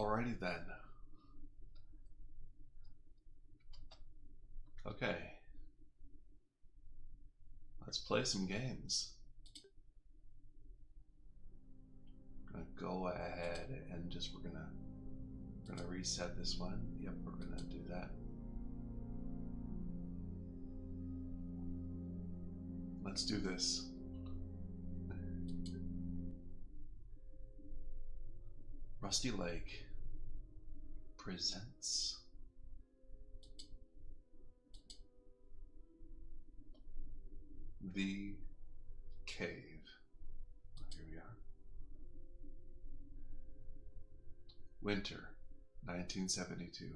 Alrighty then. Okay. Let's play some games. I'm gonna go ahead and we're gonna reset this one. Yep, we're gonna do that. Let's do this. Rusty Lake presents The Cave. Here we are. Winter, 1972.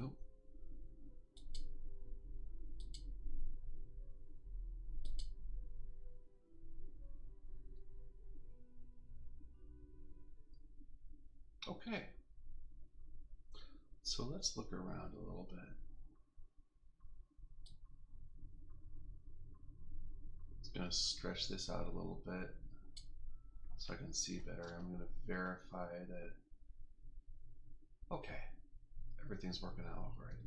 Oh. Okay. So let's look around a little bit. I'm going to stretch this out a little bit so I can see better. I'm going to verify that, okay, everything's working out all right.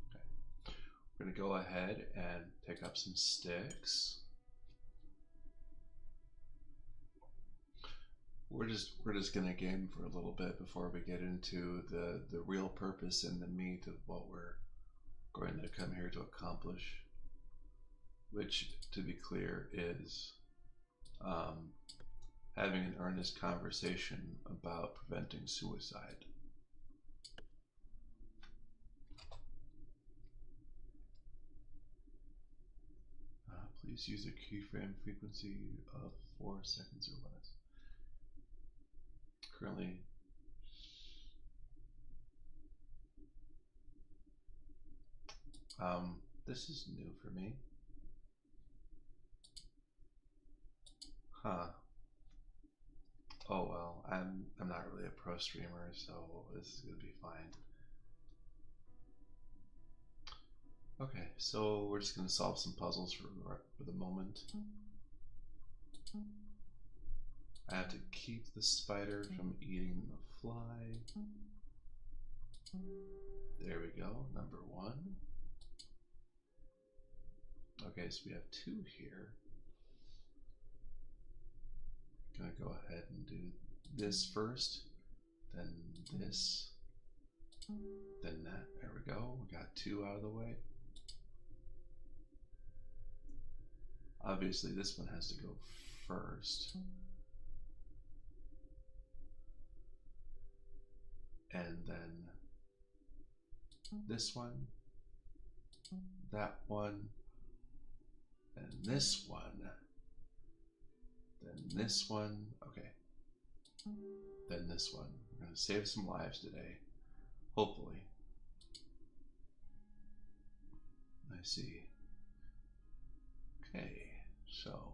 Okay. We're going to go ahead and pick up some sticks. We're just going to game for a little bit before we get into the real purpose and the meat of what we're going to come here to accomplish. Which, to be clear, is having an earnest conversation about preventing suicide. Please use a keyframe frequency of 4 seconds or less. Currently, this is new for me. Huh. Oh well, I'm not really a pro streamer, so this is gonna be fine. Okay, so we're just gonna solve some puzzles for the moment. I have to keep the spider from eating the fly. There we go, number 1. Okay, so we have 2 here. Gonna go ahead and do this first, then this, then that. There we go. We got 2 out of the way. Obviously, this one has to go first. And then this one, that one, and this one. Then this one, okay. Then this one. We're going to save some lives today, hopefully. I see. Okay, so.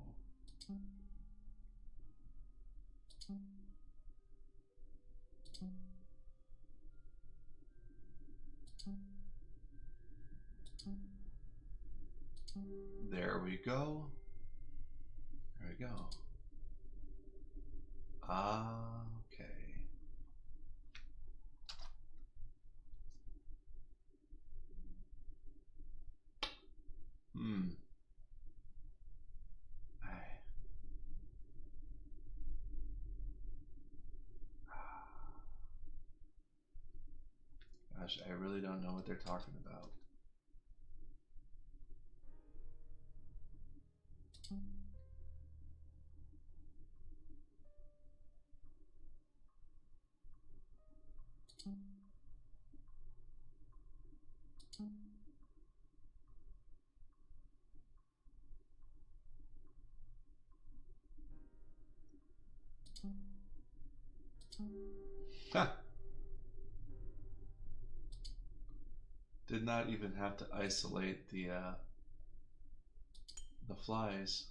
There we go. There we go. Okay. Gosh, I really don't know what they're talking about. Ha! Did not even have to isolate the flies.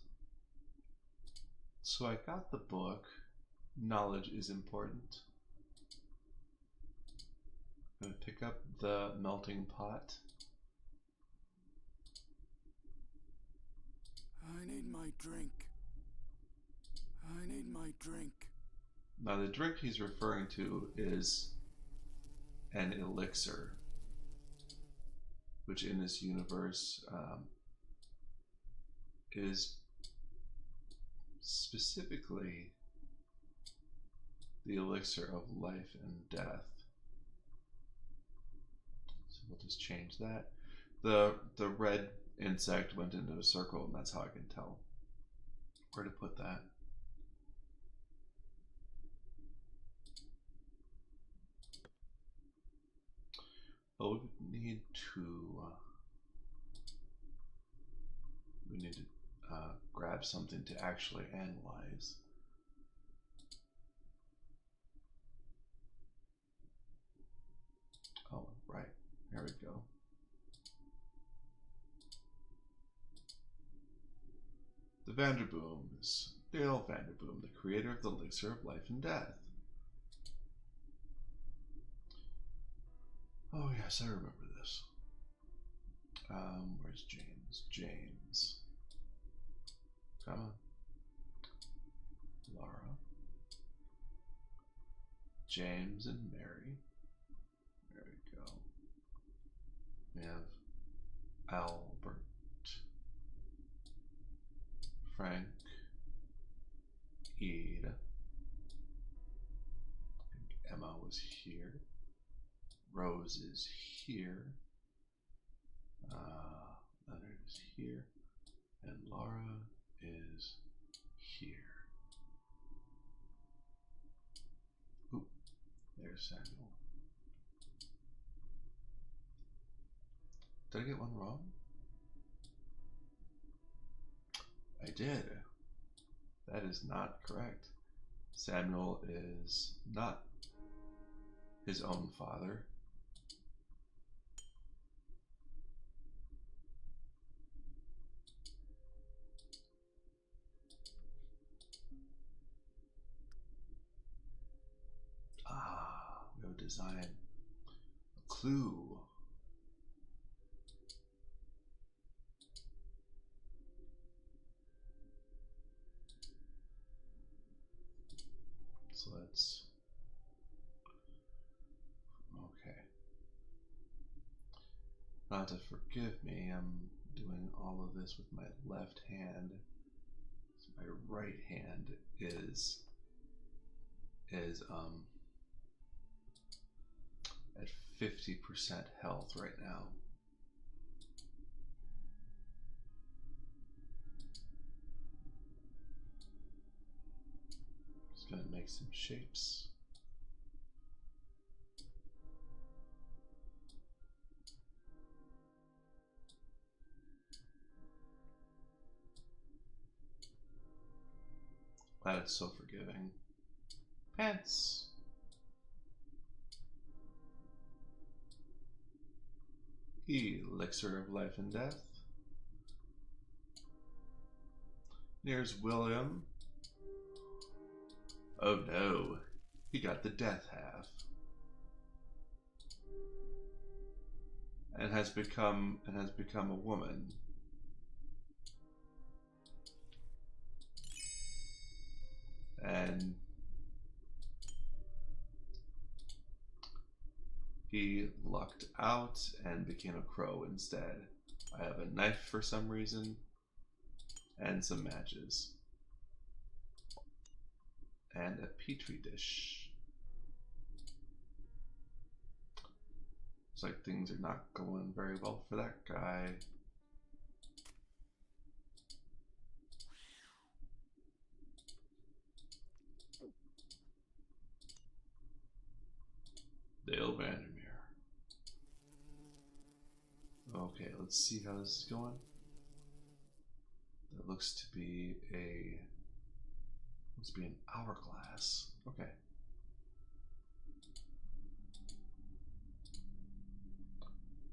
So I got the book. Knowledge is important. I'm gonna pick up the melting pot. I need my drink. I need my drink? Now the drink he's referring to is an elixir, which in this universe is specifically the elixir of life and death. So we'll just change that. The red insect went into a circle, and that's how I can tell where to put that. But we need to grab something to actually analyze. Oh, right. There we go. The Vanderbooms. Dale Vanderboom, the creator of the elixir of life and death. Oh yes, I remember this. Where's James? James. Come on. Laura. James and Mary. There we go. We have Albert. Frank. Eda. I think Emma was here. Rose is here. Leonard is here. And Laura is here. Oop, there's Samuel. Did I get one wrong? I did. That is not correct. Samuel is not his own father. We have a design, a clue. So let's, okay. Now to forgive me, I'm doing all of this with my left hand. So my right hand is at 50% health right now. Just gonna make some shapes. Glad it's so forgiving. Pants. Elixir of life and death. There's William. Oh no, he got the death half. And has become a woman. And he lucked out and became a crow instead. I have a knife for some reason and some matches. And a petri dish. Looks like things are not going very well for that guy. Dale Vandermeer. Okay, let's see how this is going. That looks to be an hourglass. Okay.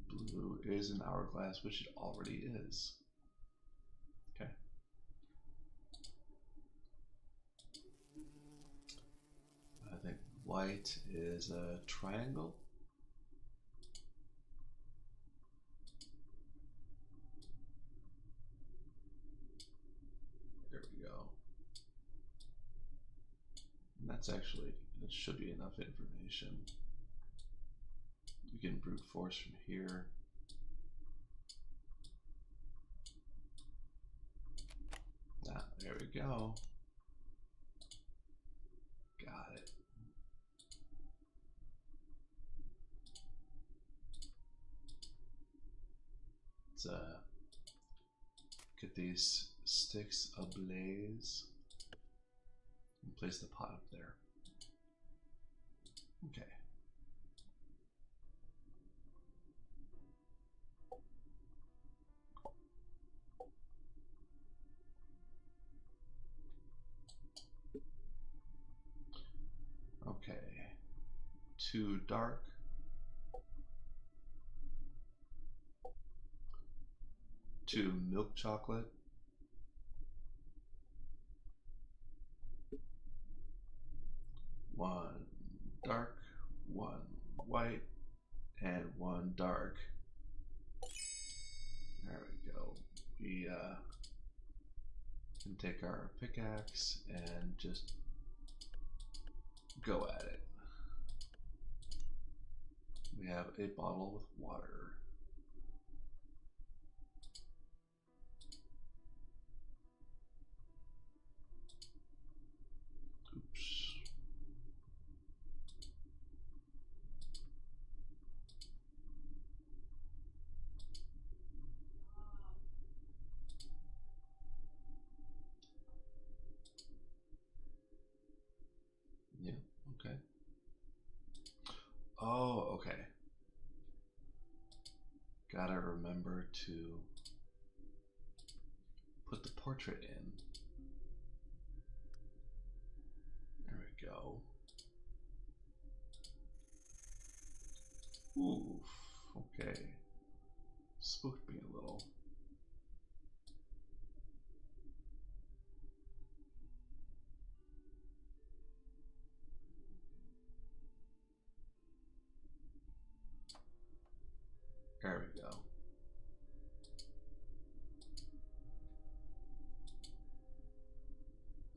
Blue is an hourglass, which it already is. Okay. I think white is a triangle. There we go. That's actually, that should be enough information. We can brute force from here. Ah, there we go. Got it. Let's get these sticks ablaze and place the pot up there. Okay. Okay. Too dark. Too milk chocolate. One dark, one white, and one dark. There we go. We can take our pickaxe and just go at it. We have a bottle with water. Oops. Yeah, okay. Oh, okay. Gotta remember to put the portrait in. There we go. Oof, okay. Spooked me a little. There we go.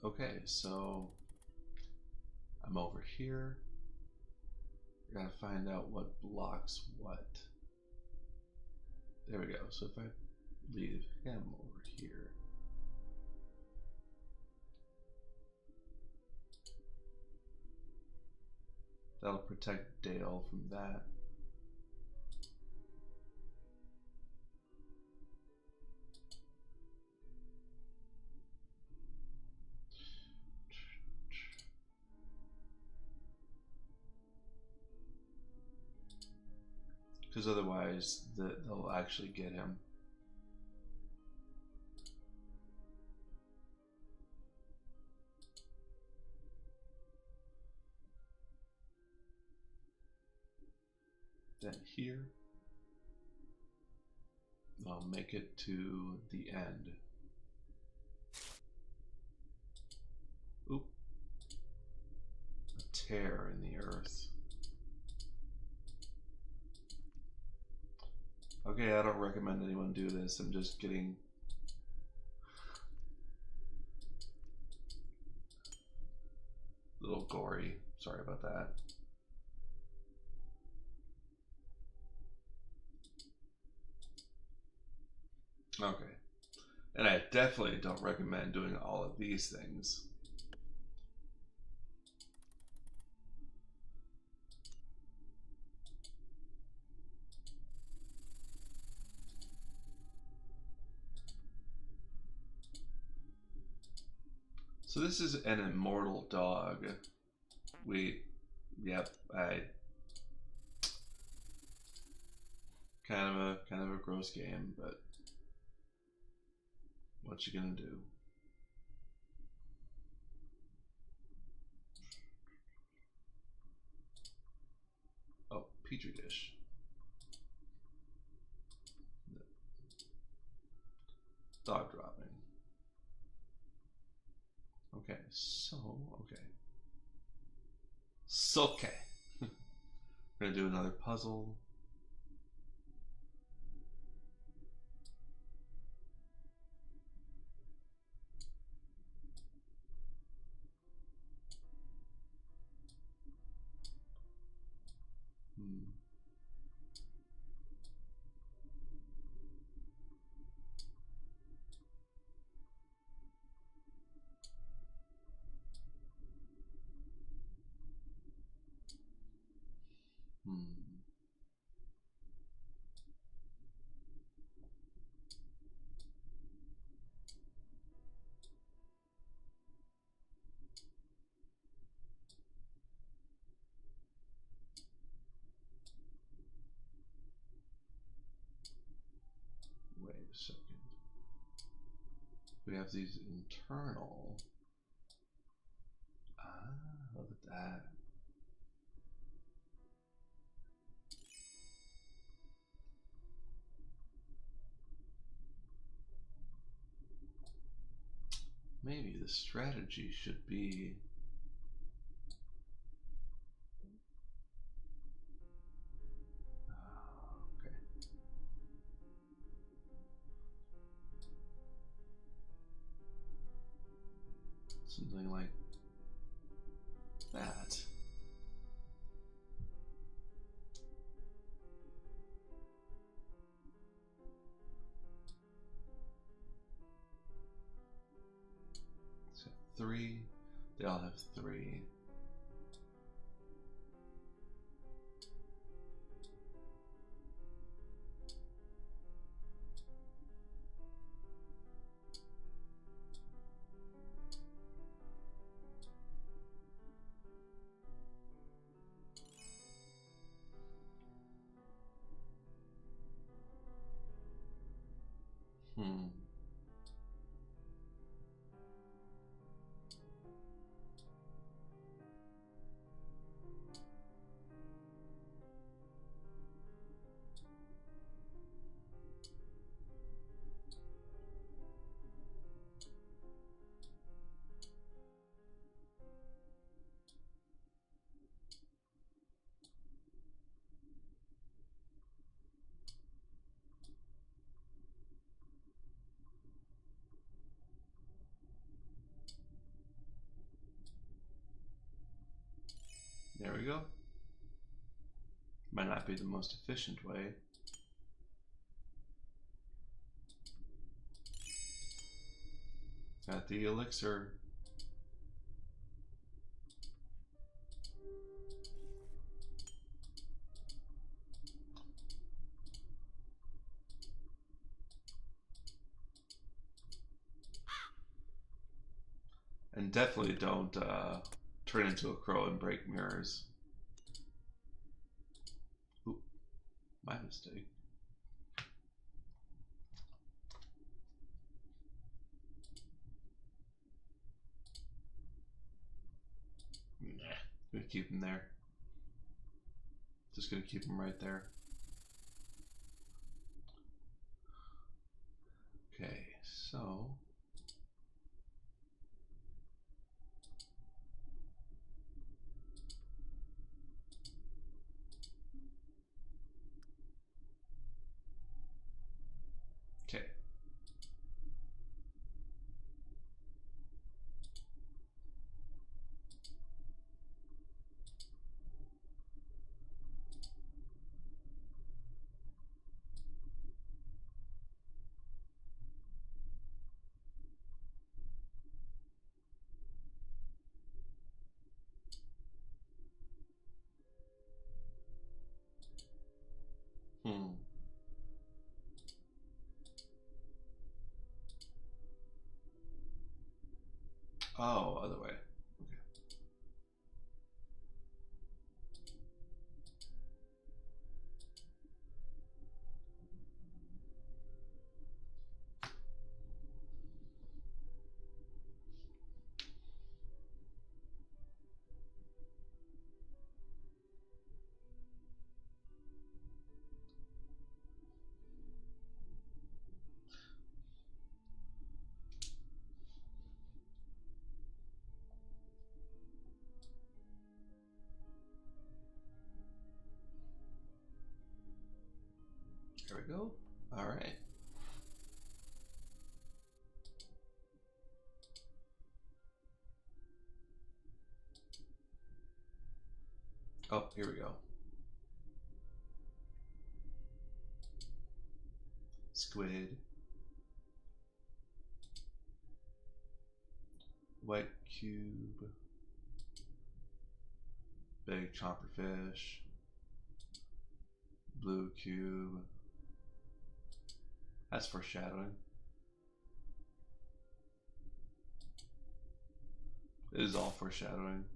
Okay, so I'm over here. I gotta find out what blocks what. There we go. So if I leave him over here, that'll protect Dale from that. Because otherwise they'll actually get him. Then here, I'll make it to the end. Oop. A tear in the earth. Okay, I don't recommend anyone do this. I'm just getting a little gory. Sorry about that. Okay. And I definitely don't recommend doing all of these things. So this is an immortal dog. Yep, kind of a gross game, but what you gonna do? Oh, petri dish. Dog dropping. Okay, so okay. We're gonna do another puzzle. we have these internal. Ah, look at that. Maybe the strategy should be okay. Something like that. So 3, they all have 3. Hmm. There we go. Might not be the most efficient way. Got the elixir. And definitely don't turn into a crow and break mirrors. Oop, my mistake. Nah, gonna keep him there. Just gonna keep him right there. Okay, so okay. Hmm. Oh, other way. Okay. There we go. All right. Oh, here we go. Squid. White cube. Big chopper fish. Blue cube. That's foreshadowing. It is all foreshadowing.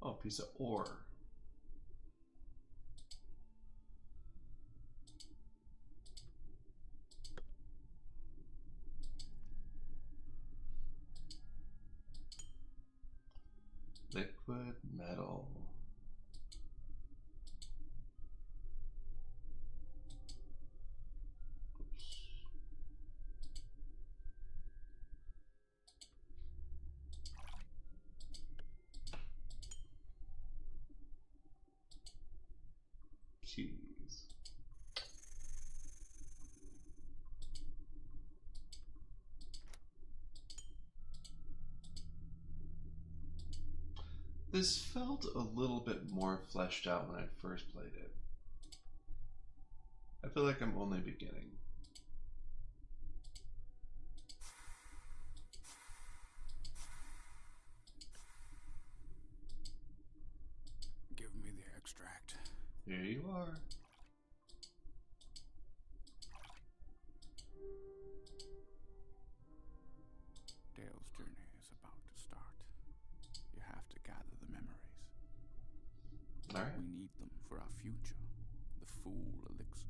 Oh, piece of ore. keys. This felt a little bit more fleshed out when I first played it. I feel like I'm only beginning. Give me the extract. Here you are. Dale's journey is about to start. You have to gather the memories. All right. We need them for our future. The Fool Elixir.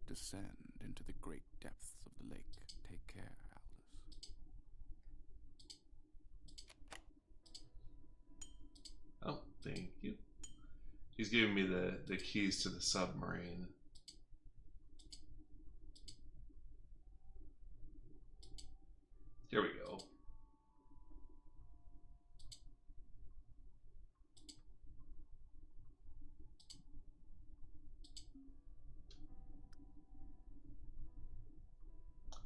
Descend into the great depths of the lake. Take care, Aldous. Oh, thank you. He's giving me the keys to the submarine. Here we go.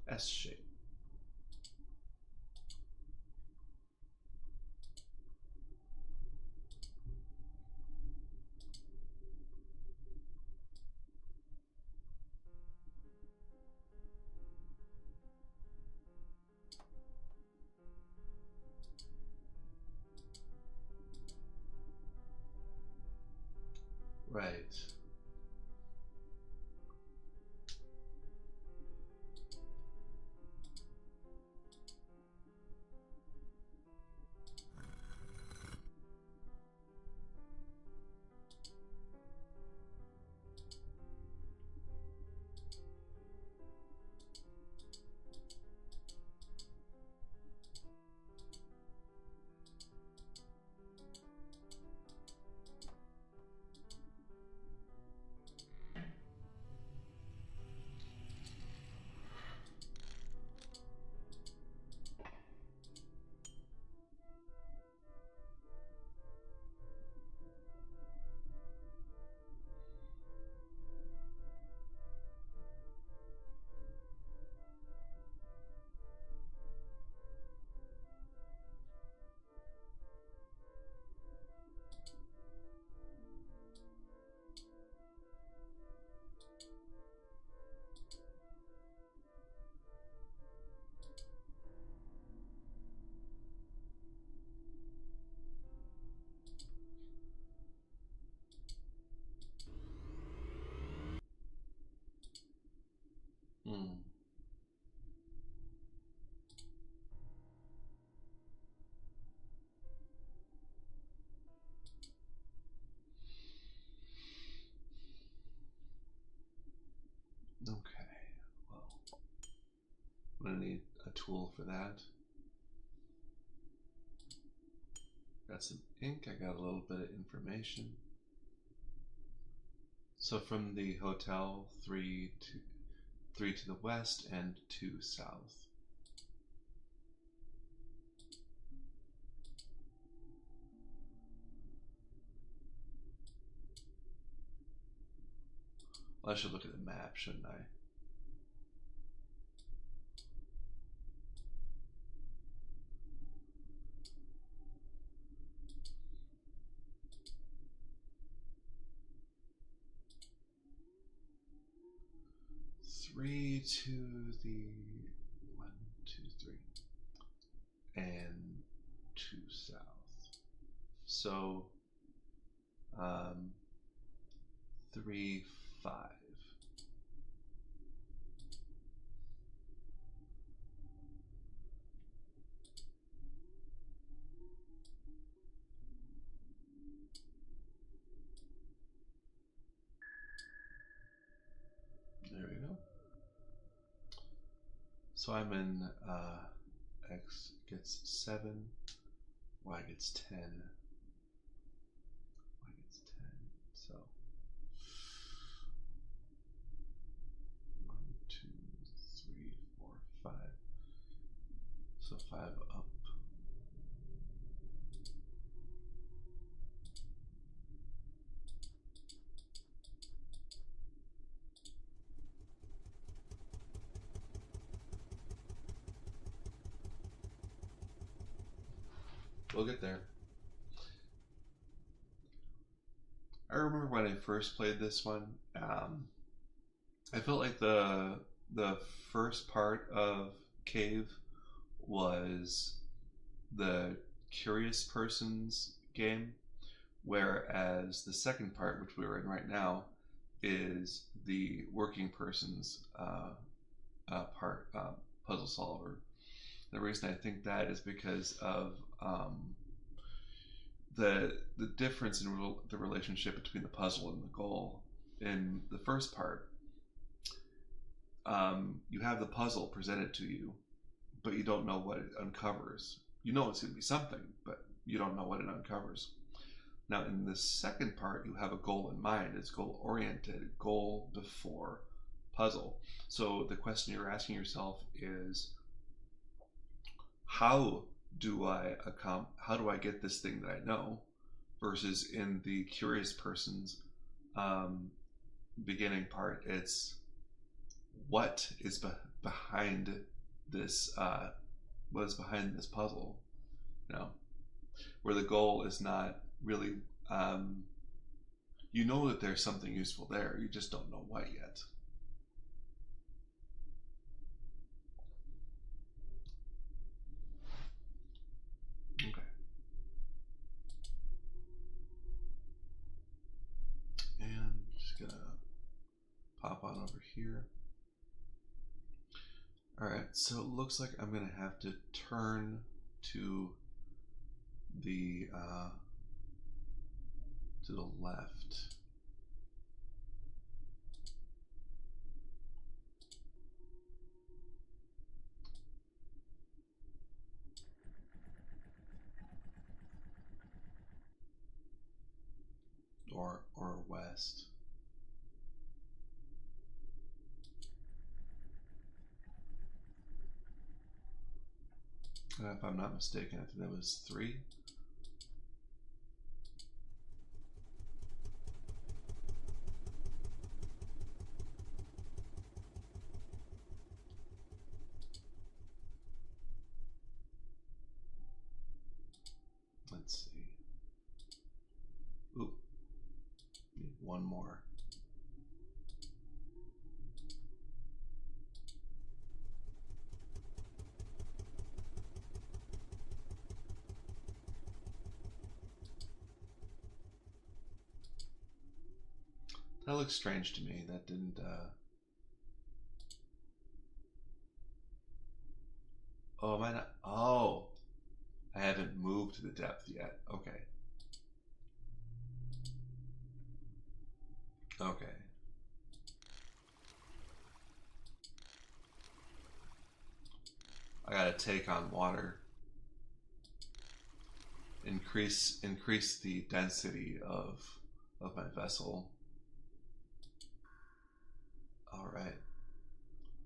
S shape. Right. Hmm. Okay. Well, I'm gonna need a tool for that. Got some ink. I got a little bit of information. So from the hotel, three to the west and 2 south. Well, I should look at the map, shouldn't I? Three to the 1, 2, 3, and 2 south. So, 3, 5. There we go. So I'm in X gets 7, Y gets 10, Y gets 10. So 1, 2, 3, 4, 5. So 5 up. We'll get there. I remember when I first played this one, I felt like the first part of Cave was the curious person's game, whereas the second part, which we're in right now, is the working person's part, puzzle solver. The reason I think that is because of the difference in the relationship between the puzzle and the goal. In the first part, you have the puzzle presented to you, but you don't know what it uncovers. You know it's going to be something, but you don't know what it uncovers. Now, in the second part, you have a goal in mind. It's goal-oriented, goal before puzzle. So the question you're asking yourself is, how do I get this thing that I know? Versus in the curious person's beginning part, it's what is behind this what is behind this puzzle, you know, where the goal is not really you know that there's something useful there, you just don't know what yet. Okay. And just gonna pop on over here. Alright, so it looks like I'm gonna have to turn to the left. Or west. If I'm not mistaken, I think that was 3. Let's see. Ooh, need one more. That looks strange to me. That didn't, Oh, am I not? Oh, I haven't moved to the depth yet. Okay. Okay. I gotta take on water. Increase the density of my vessel. All right.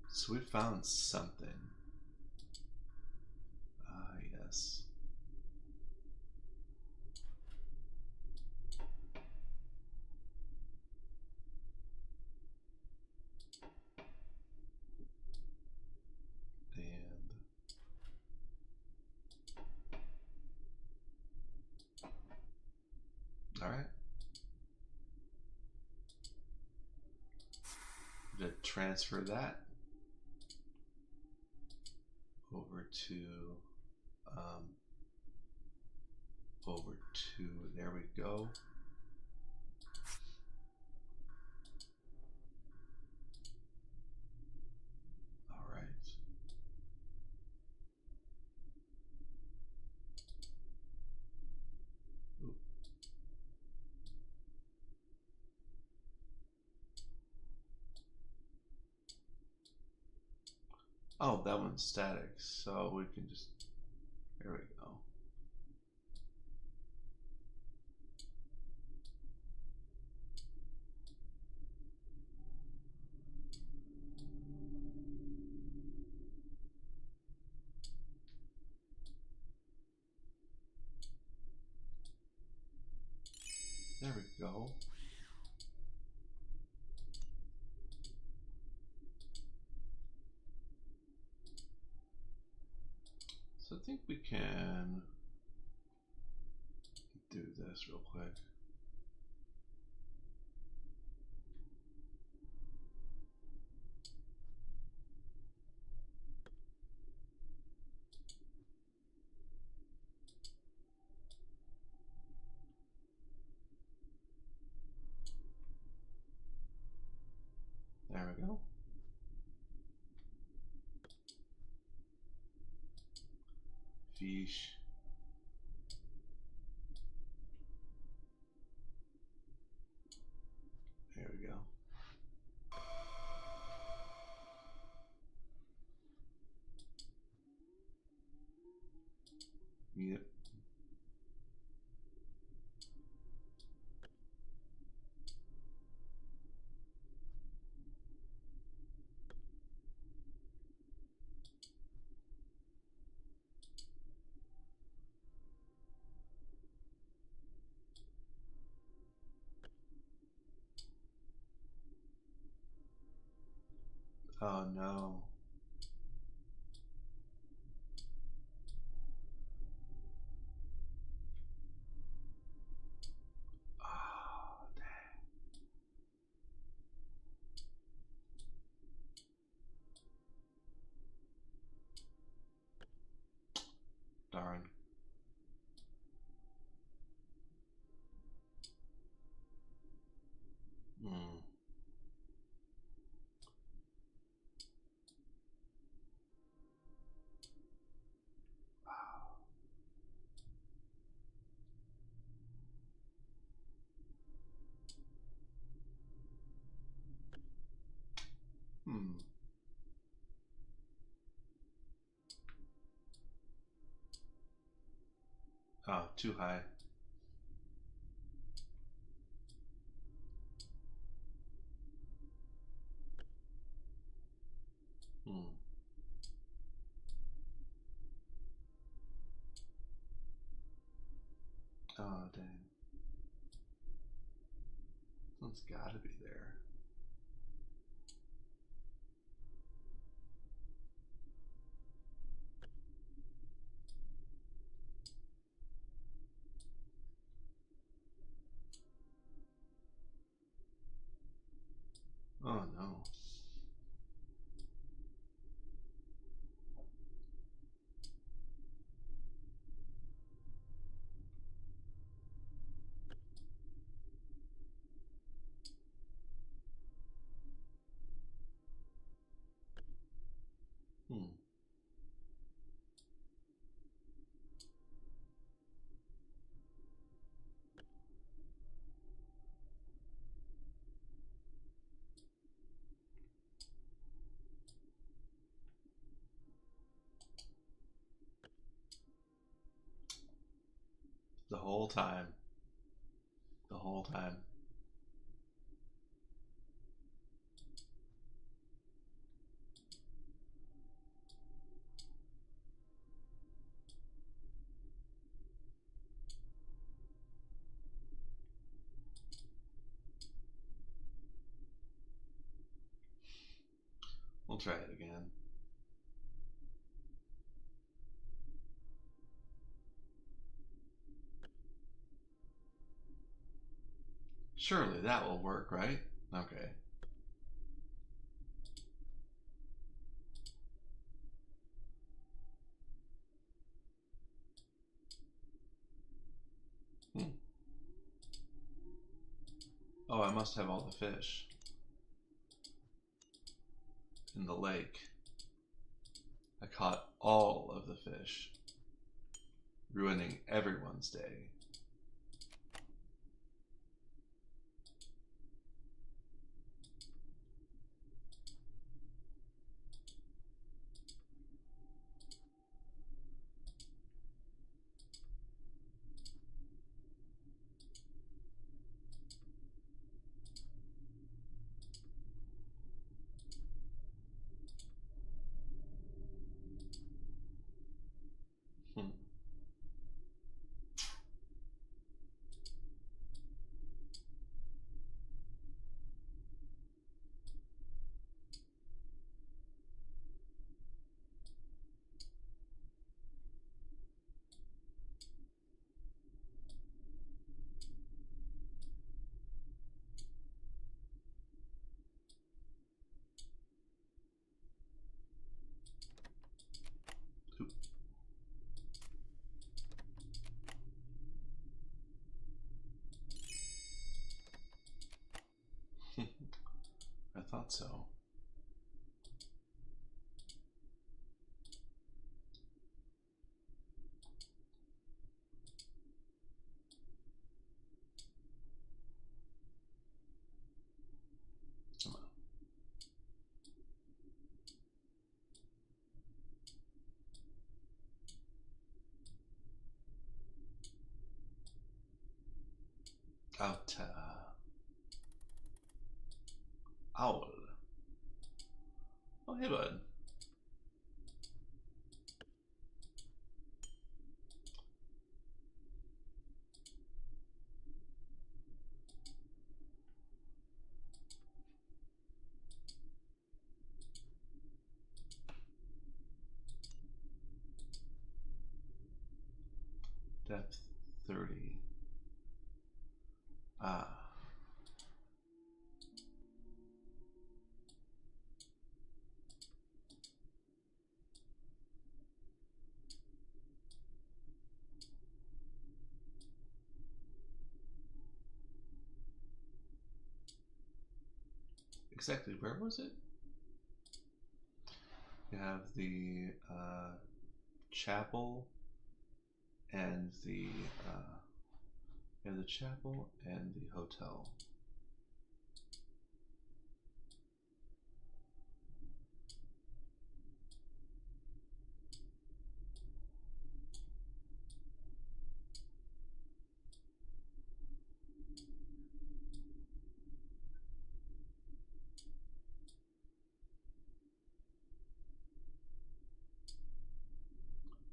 So we found something. Yes. And all right. I'm gonna transfer that over to there we go. All right. Ooh. Oh, that one's static, so we can just, there we go. There we go. So I think we can do this real quick. There we go. Fish. There we go. Yep. Oh no. Oh, dang. Darn. Hmm. Hmm. Oh, too high. Hmm. Oh, dang. It's gotta be there. Oh no. Hmm. The whole time. The whole time. We'll try it again. Surely that will work, right? Okay. Hmm. Oh, I must have all the fish in the lake. I caught all of the fish, ruining everyone's day. Hmm. thought so. Come on. Out. Owl. Oh, hey, bud. Depth 30. Ah. Exactly where was it? You have the chapel and the chapel and the hotel.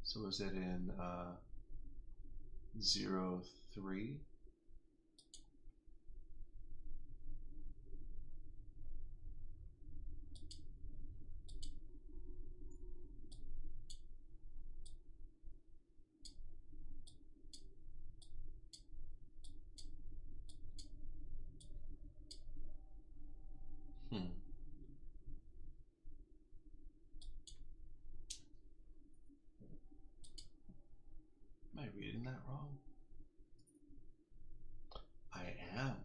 So was it in 03? Hmm. Am I reading that wrong? I am.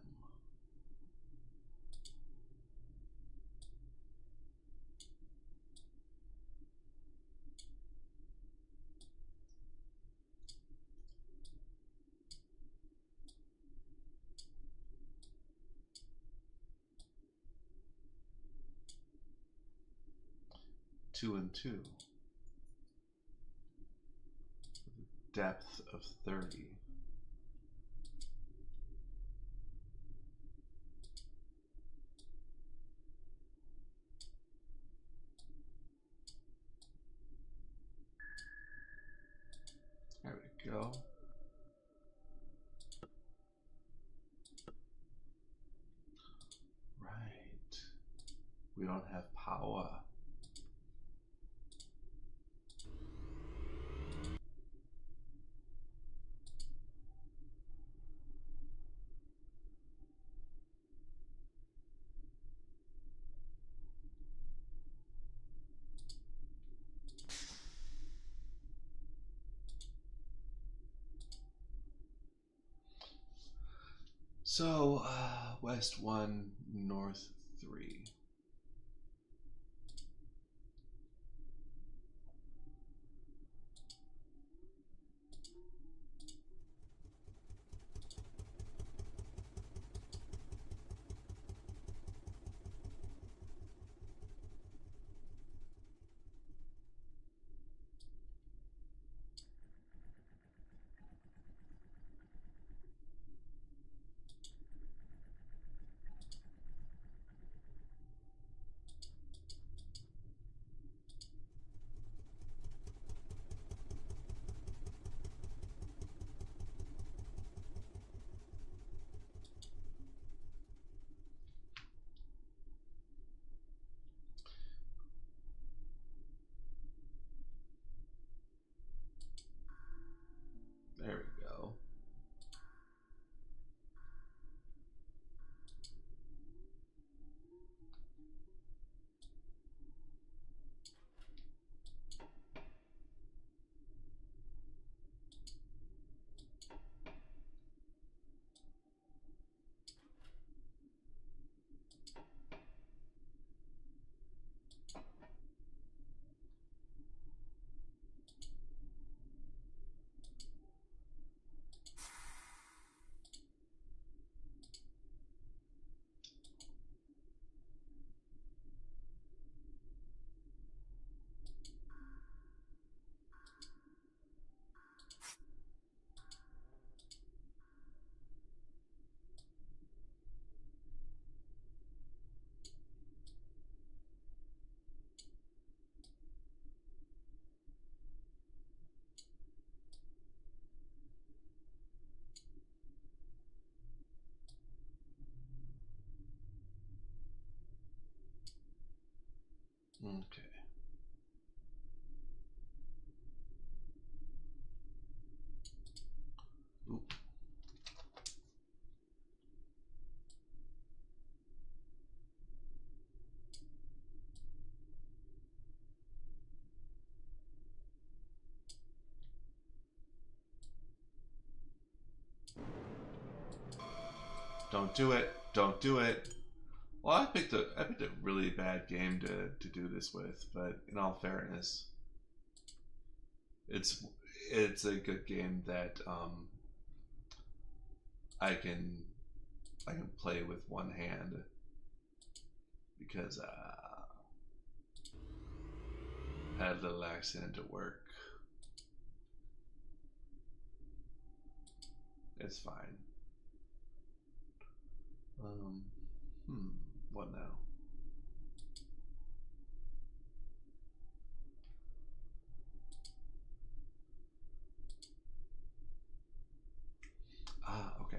Two and two. Depth of 30. There we go. Right. We don't have power. So, west 1, north 3. Okay. Oop. Don't do it. Don't do it. Well, I picked a really bad game to do this with, but in all fairness, it's it's a good game that I can I can play with one hand because I had a little accident at work. It's fine. Um, what now? Ah, okay.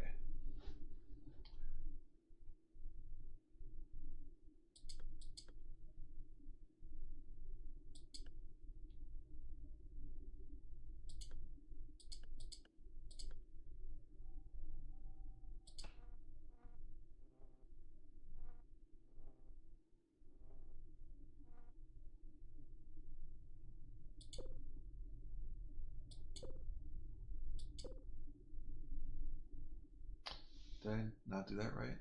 Did I not do that right?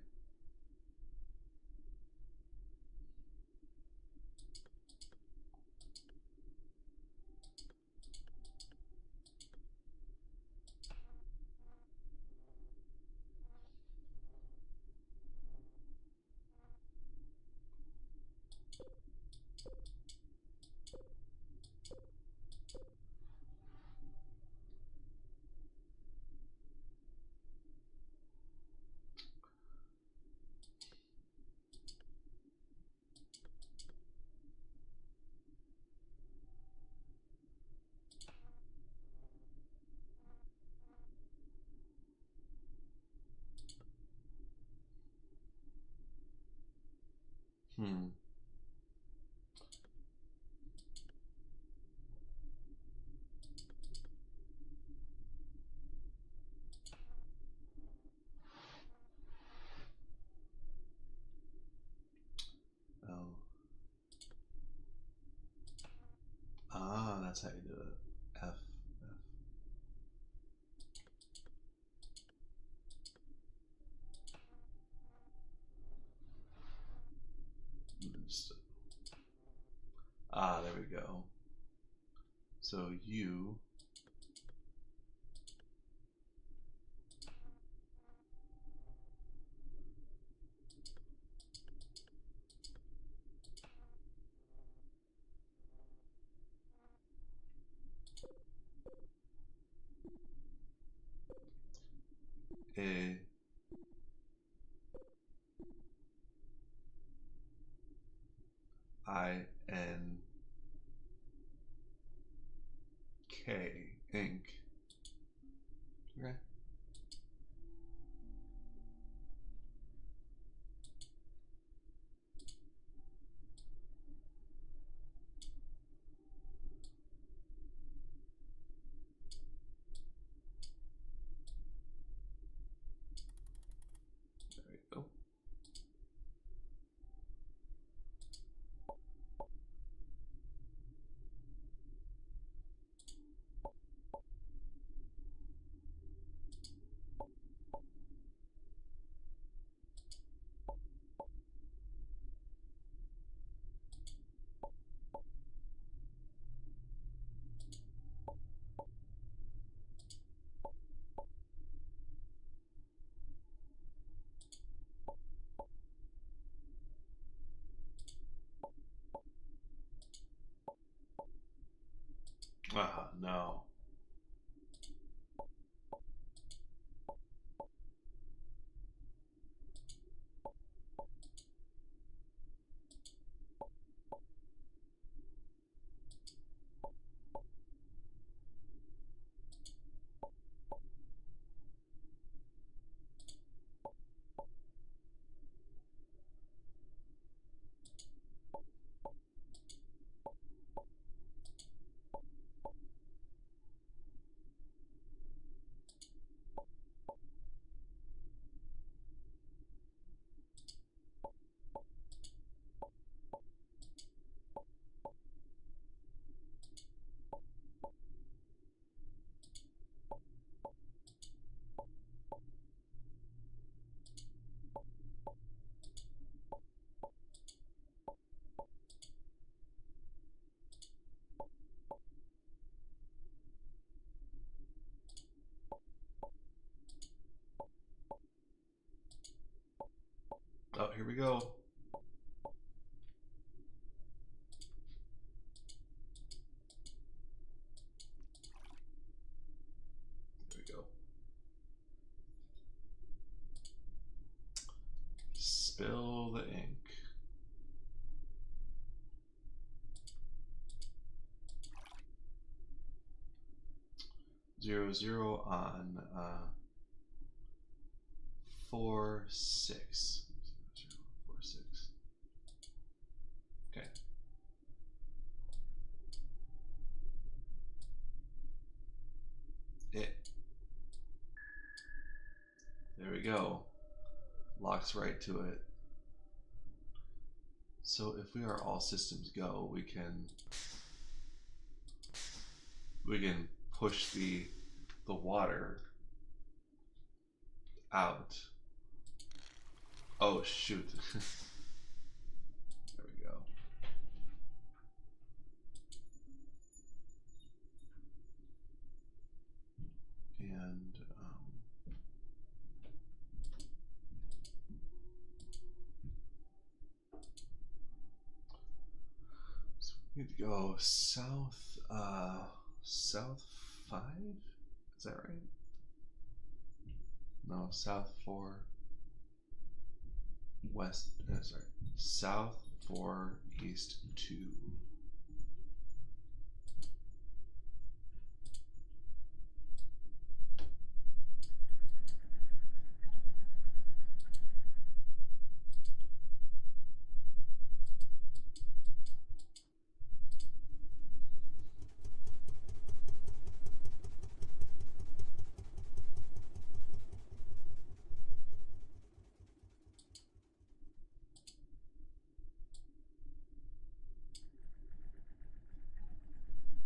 Hmm. Oh. Ah, that's how you do it. F. F. Just, there we go. So you. A. I. N. K. Ink. Okay. There we go. Ah, no. Oh, here we go. There we go. Spill the ink. Zero zero on 4 6. 0, 4 6. Okay. There we go. Locks right to it. So if we are all systems go, we can push the water out. Oh shoot. There we go. And so we need to go south south 5? Is that right? No, south 4 west, sorry, south 4 east 2.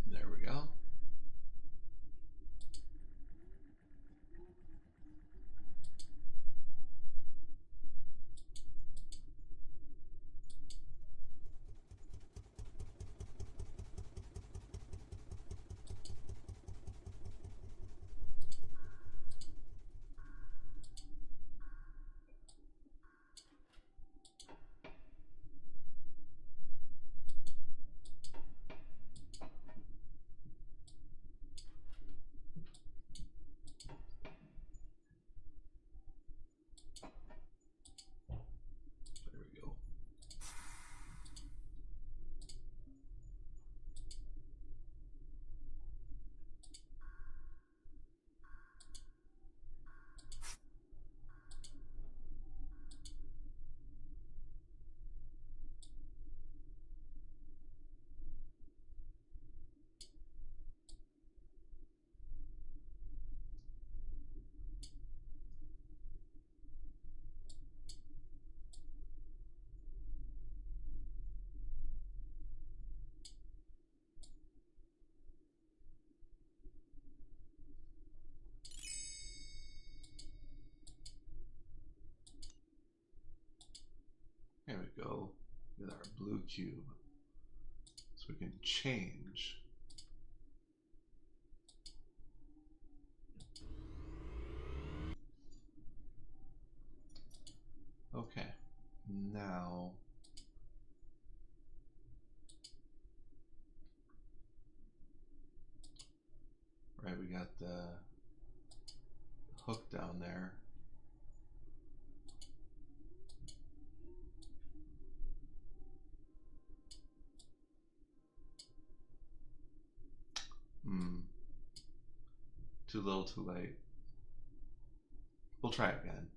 There we go. There we go. There we go with our blue cube. So we can change. Okay, now right, we got the hook down there. Too little, too late. We'll try again.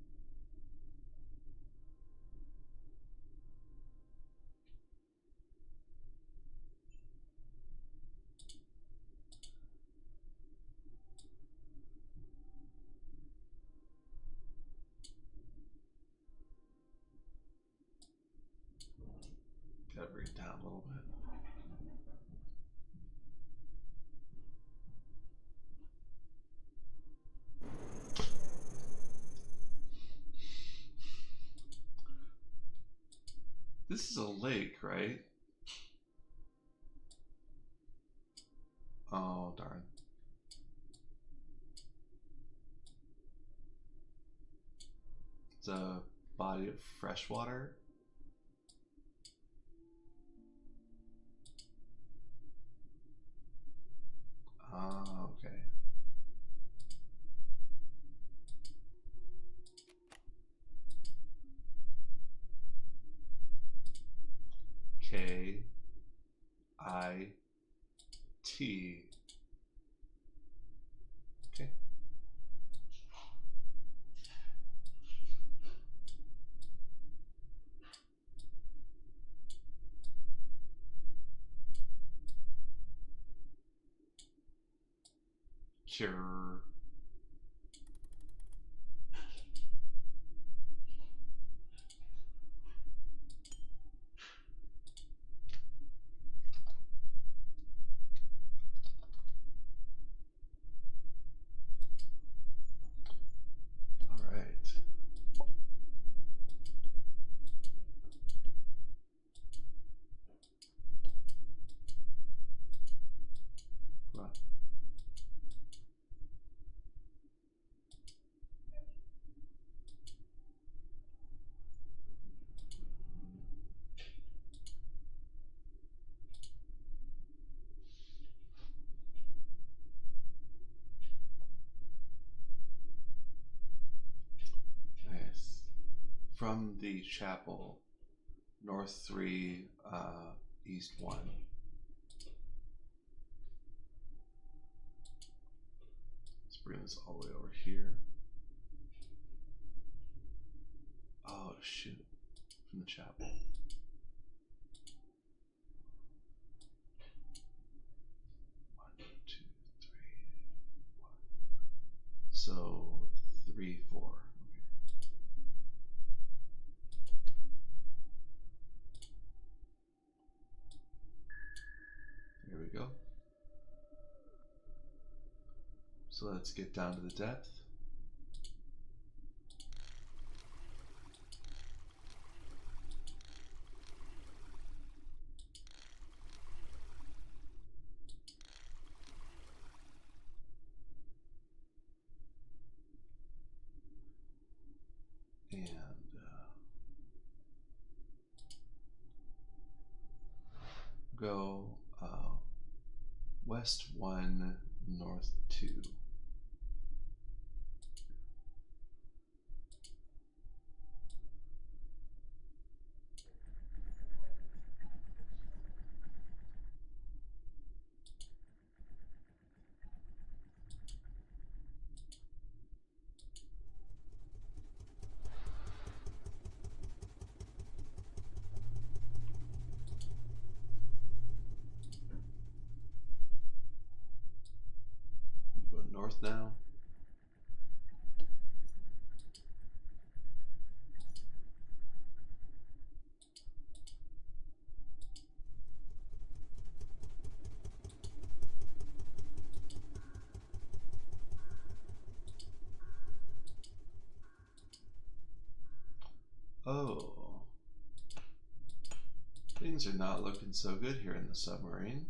Gotta bring it down a little bit. This is a lake, right? Oh, darn. It's a body of fresh water. Ah, okay. K-I-T. Okay. Cure. All right. Well, nice. From the chapel, north 3, east 1. Let's bring this all the way over here. Oh, shoot. From the chapel. One, two, three, one. So 3, 4. Okay. There we go. So let's get down to the depth. And go west 1, north 2. Go north now. Oh, things are not looking so good here in the submarine.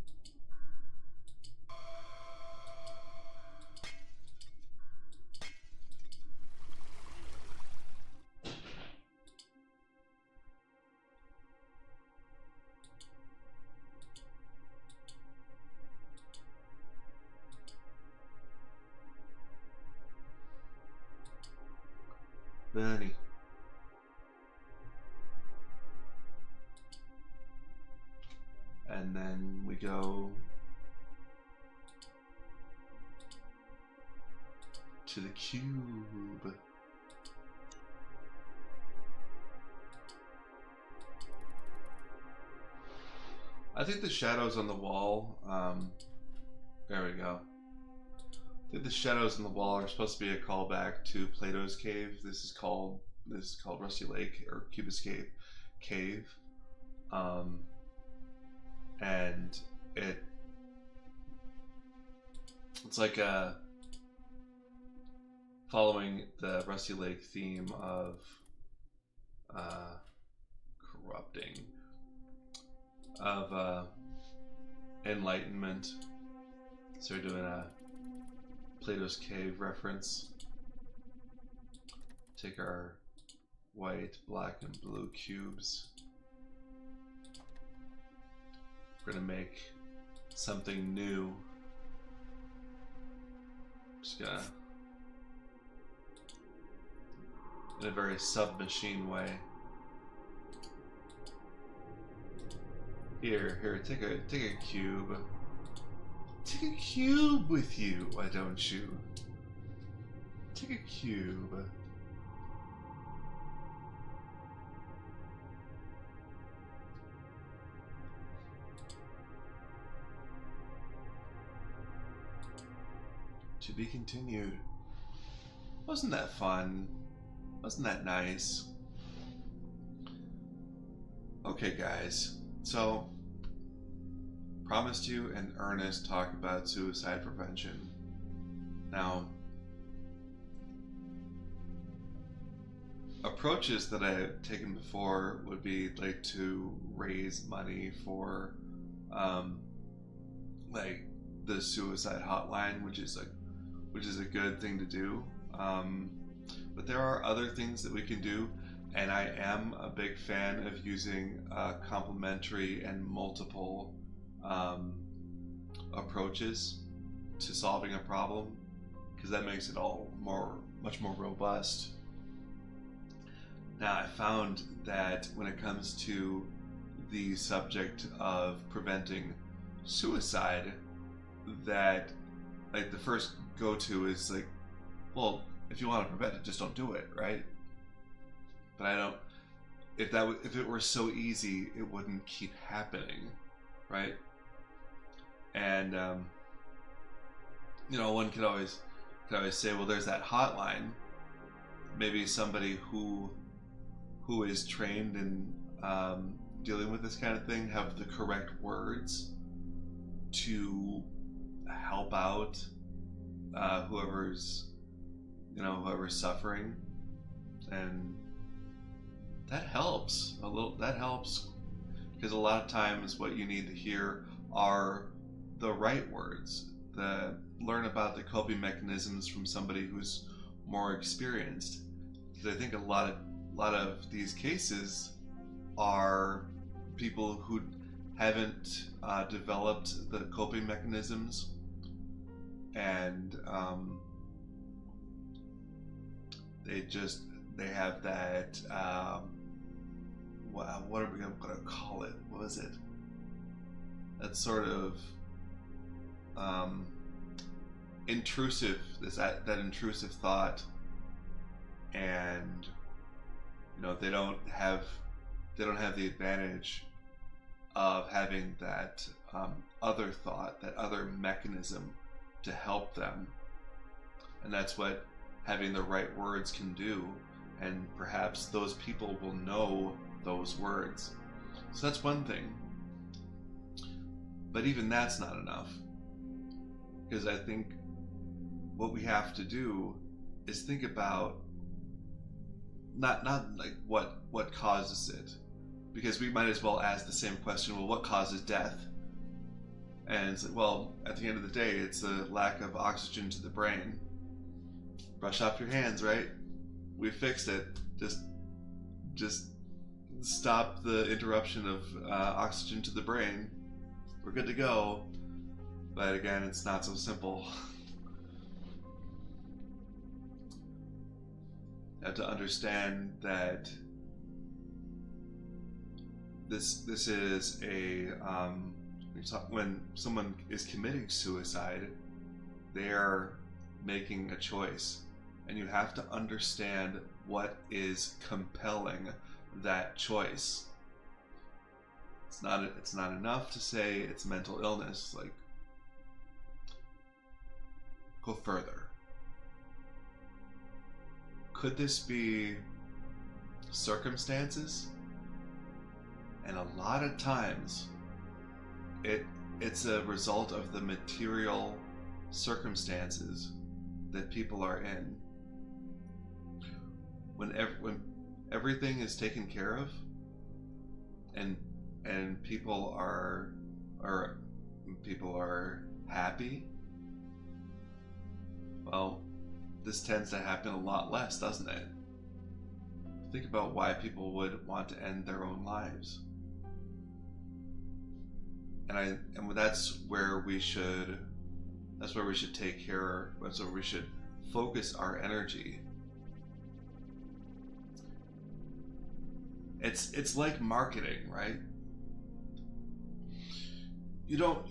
Bernie. And then we go to the cube. I think the shadows on the wall, there we go. I think the shadows on the wall are supposed to be a callback to Plato's cave. This is called Rusty Lake or Cubist Cave. And it's like following the Rusty Lake theme of corrupting, of enlightenment. So we're doing a Plato's Cave reference. Take our white, black, and blue cubes. We're gonna make something new. Just gonna, in a very submachine way. Here, take a cube. Take a cube with you, why don't you? Take a cube. To be continued. Wasn't that fun? Wasn't that nice? Okay, guys. So, promised you and Ernest talk about suicide prevention. Now, approaches that I have taken before would be like to raise money for, like the suicide hotline, which is a good thing to do. But there are other things that we can do. And I am a big fan of using complementary and multiple approaches to solving a problem, because that makes it all much more robust. Now, I found that when it comes to the subject of preventing suicide, that like the first go-to is like, well, if you want to prevent it, just don't do it, right? But I don't. If it were so easy, it wouldn't keep happening, right? And one could always say, well, there's that hotline. Maybe somebody who is trained in dealing with this kind of thing have the correct words to help out whoever's suffering, and that helps a little. That helps because a lot of times what you need to hear are the right words. Learn about the coping mechanisms from somebody who's more experienced. Because I think a lot of these cases are people who haven't developed the coping mechanisms, and they have that. What are we going to call it? What was it? That sort of intrusive. That intrusive thought, and they don't have the advantage of having that other thought, that other mechanism to help them, and that's what having the right words can do. And perhaps those people will know those words. So that's one thing. But even that's not enough. Because I think what we have to do is think about not like what causes it. Because we might as well ask the same question, well, what causes death? And it's like, well, at the end of the day, it's a lack of oxygen to the brain. Brush off your hands, right? We fixed it. Just stop the interruption of oxygen to the brain. We're good to go. But again, it's not so simple. You have to understand that this is a when someone is committing suicide, they're making a choice. And you have to understand what is compelling that choice. It's not enough to say it's mental illness. Like, go further. Could this be circumstances? And a lot of times, it's a result of the material circumstances that people are in. When everything is taken care of, and people are happy, well, this tends to happen a lot less, doesn't it? think about why people would want to end their own lives. And that's where we should take care. That's where we should focus our energy. It's like marketing, right? You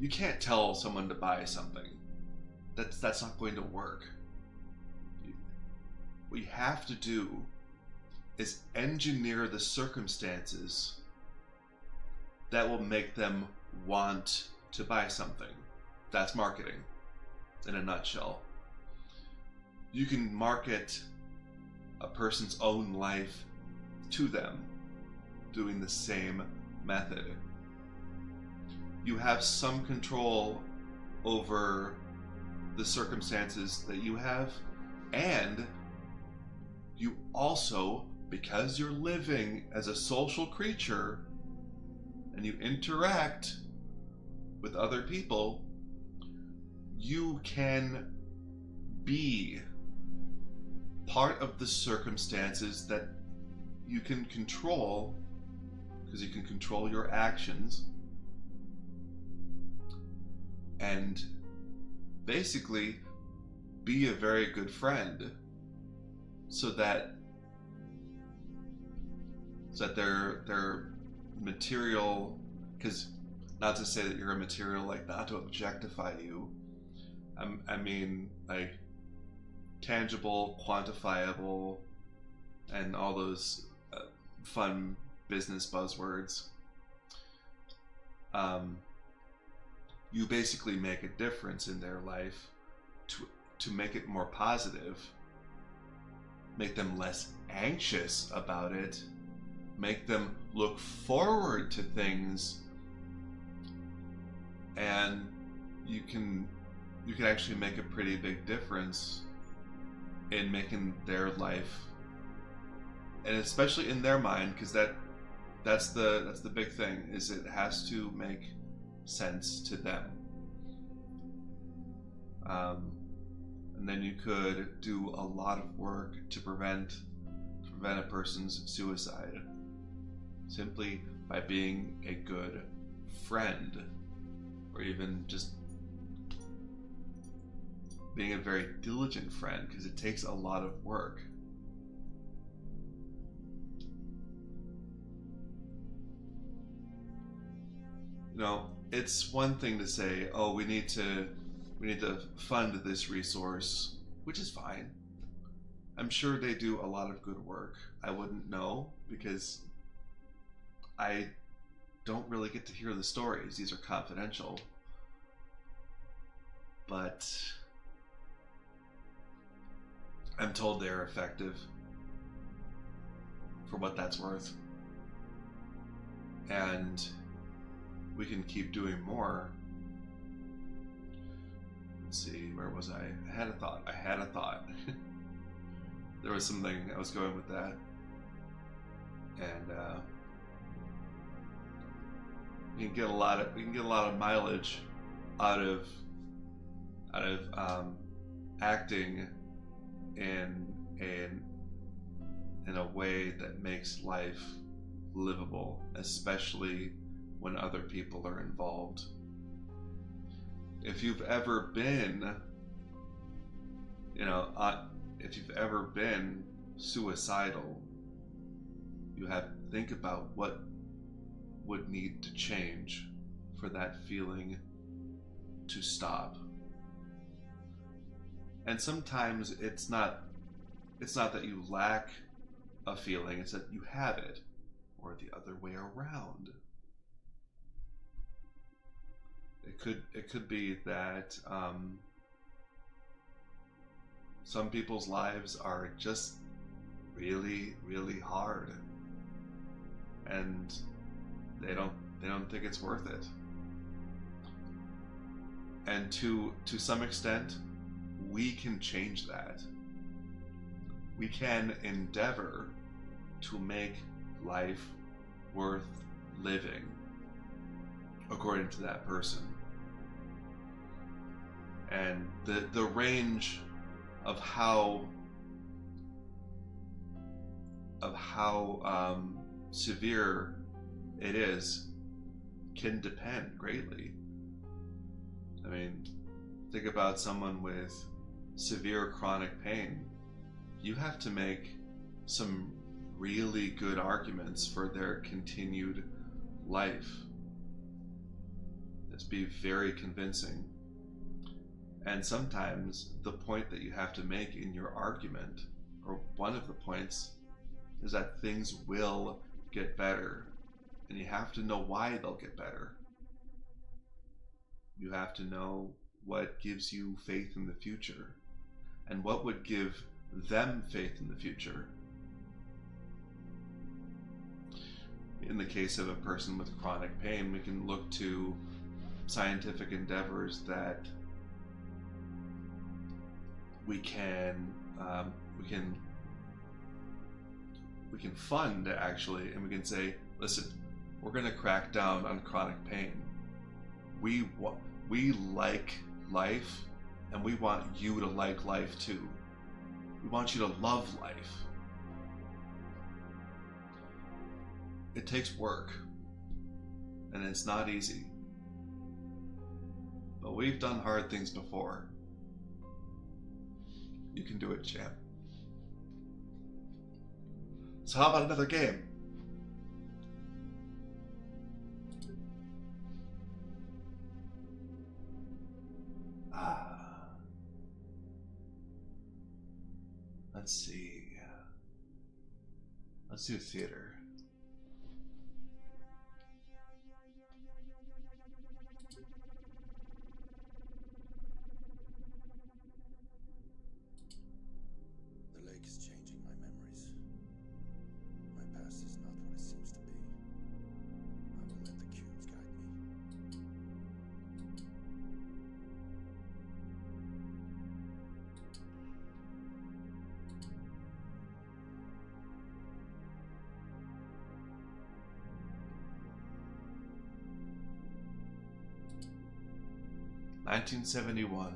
can't tell someone to buy something. That's not going to work. What you have to do is engineer the circumstances that will make them want to buy something. That's marketing in a nutshell. You can market a person's own life to them doing the same method. You have some control over the circumstances that you have, and you also, because you're living as a social creature and you interact with other people, you can be part of the circumstances that you can control, because you can control your actions, and basically be a very good friend, so that their material, because not to say that you're a material, like, not to objectify you, I mean like tangible, quantifiable, and all those fun business buzzwords. You basically make a difference in their life to make it more positive, make them less anxious about it, make them look forward to things, and you can actually make a pretty big difference in making their life, and especially in their mind, because that's the big thing, is it has to make sense to them. And then you could do a lot of work to prevent a person's suicide, simply by being a good friend, or even just being a very diligent friend, because it takes a lot of work. You know, it's one thing to say, oh, we need to fund this resource, which is fine. I'm sure they do a lot of good work. I wouldn't know, because I don't really get to hear the stories. These are confidential. But I'm told they're effective, for what that's worth. And we can keep doing more. Let's see, where was I? I had a thought. There was something I was going with that. And we can get a lot of mileage out of acting in a way that makes life livable, especially when other people are involved. If you've ever been, if you've ever been suicidal, you have to think about what would need to change for that feeling to stop. And sometimes it's not that you lack a feeling, it's that you have it, or the other way around. It could be that some people's lives are just really, really hard, and they don't think it's worth it. And to some extent, we can change that. We can endeavor to make life worth living, according to that person. And the range of how of how severe it is can depend greatly. I mean, think about someone with severe chronic pain. You have to make some really good arguments for their continued life. Let's be very convincing. And sometimes the point that you have to make in your argument, or one of the points, is that things will get better. And you have to know why they'll get better. You have to know what gives you faith in the future, and what would give them faith in the future. In the case of a person with chronic pain, we can look to scientific endeavors that we can fund, actually, and we can say, listen, we're going to crack down on chronic pain. We like life, and we want you to like life too. We want you to love life. It takes work, and it's not easy. But we've done hard things before. You can do it, champ. So how about another game? Let's see. Let's do theater. The lake is changing my memories. My past is not what it seems to be. I will let the cues guide me. $1971.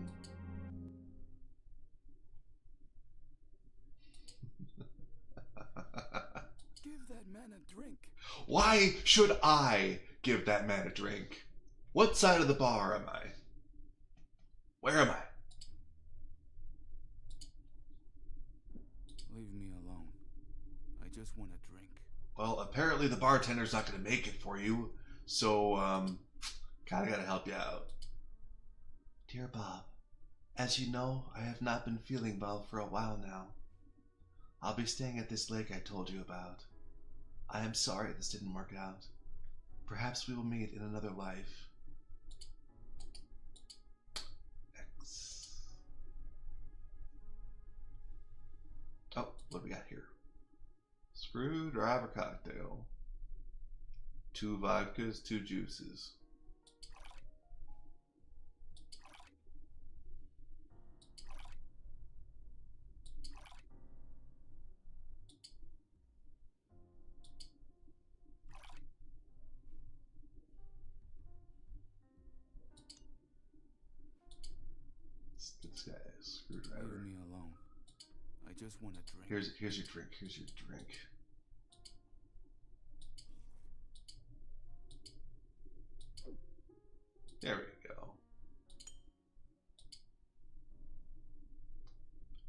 Give that man a drink. Why should I give that man a drink? What side of the bar am I? Where am I? Leave me alone. I just want a drink. Well, apparently the bartender's not going to make it for you, so, kinda gotta help you out. Dear Bob, as you know, I have not been feeling well for a while now. I'll be staying at this lake I told you about. I am sorry this didn't work out. Perhaps we will meet in another life. X. Oh, what do we got here? Screwdriver cocktail. 2 vodkas, 2 juices. This guy is screwdriver. Leave me alone. I just want a drink. Here's your drink. Here's your drink. There we go.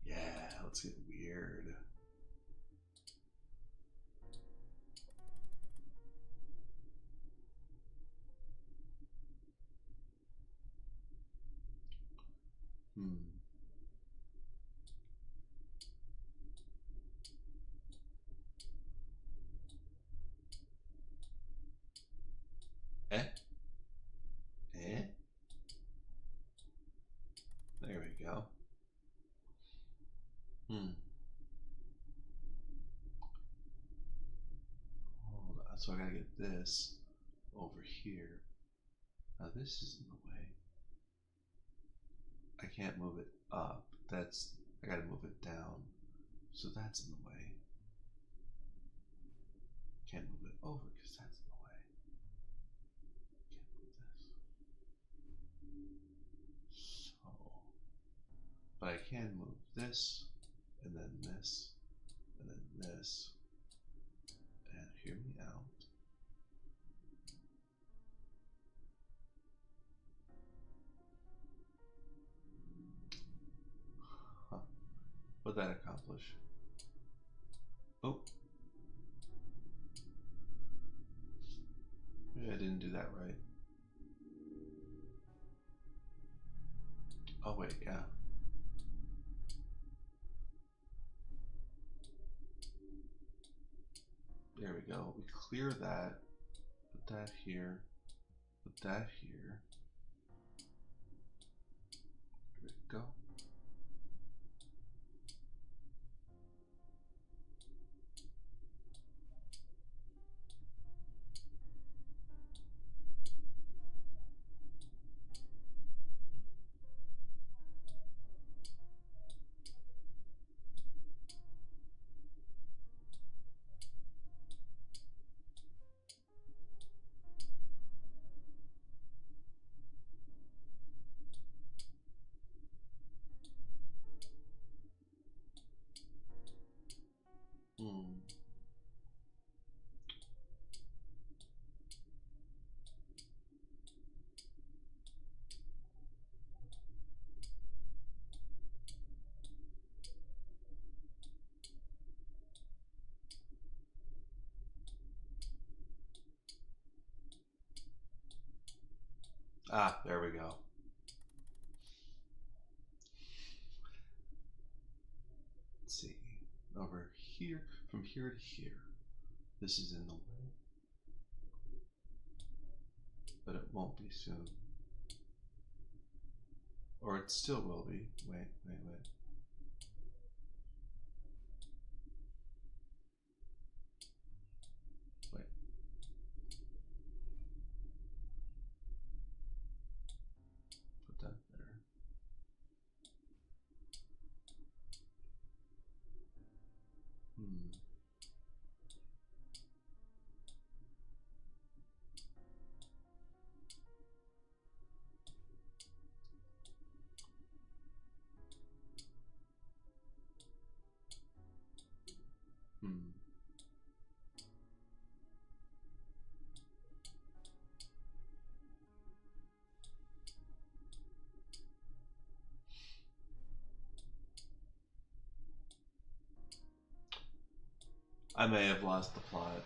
Yeah, let's get weird. Eh? Eh? There we go. Hold on. So I gotta get this over here. Now this is in the way. I can't move it up. I gotta move it down. So that's in the way. Can't move it over because that's in the way. Can't move this. So, but I can move this, and then this, and then this, did that accomplish? Oh. Maybe I didn't do that right. Oh wait, yeah. There we go. We clear that. Put that here. Put that here. There we go. Ah, there we go. Let's see. Over here, from here to here. This is in the way. But it won't be soon. Or it still will be. Wait. Wait. Put that there. I may have lost the plot.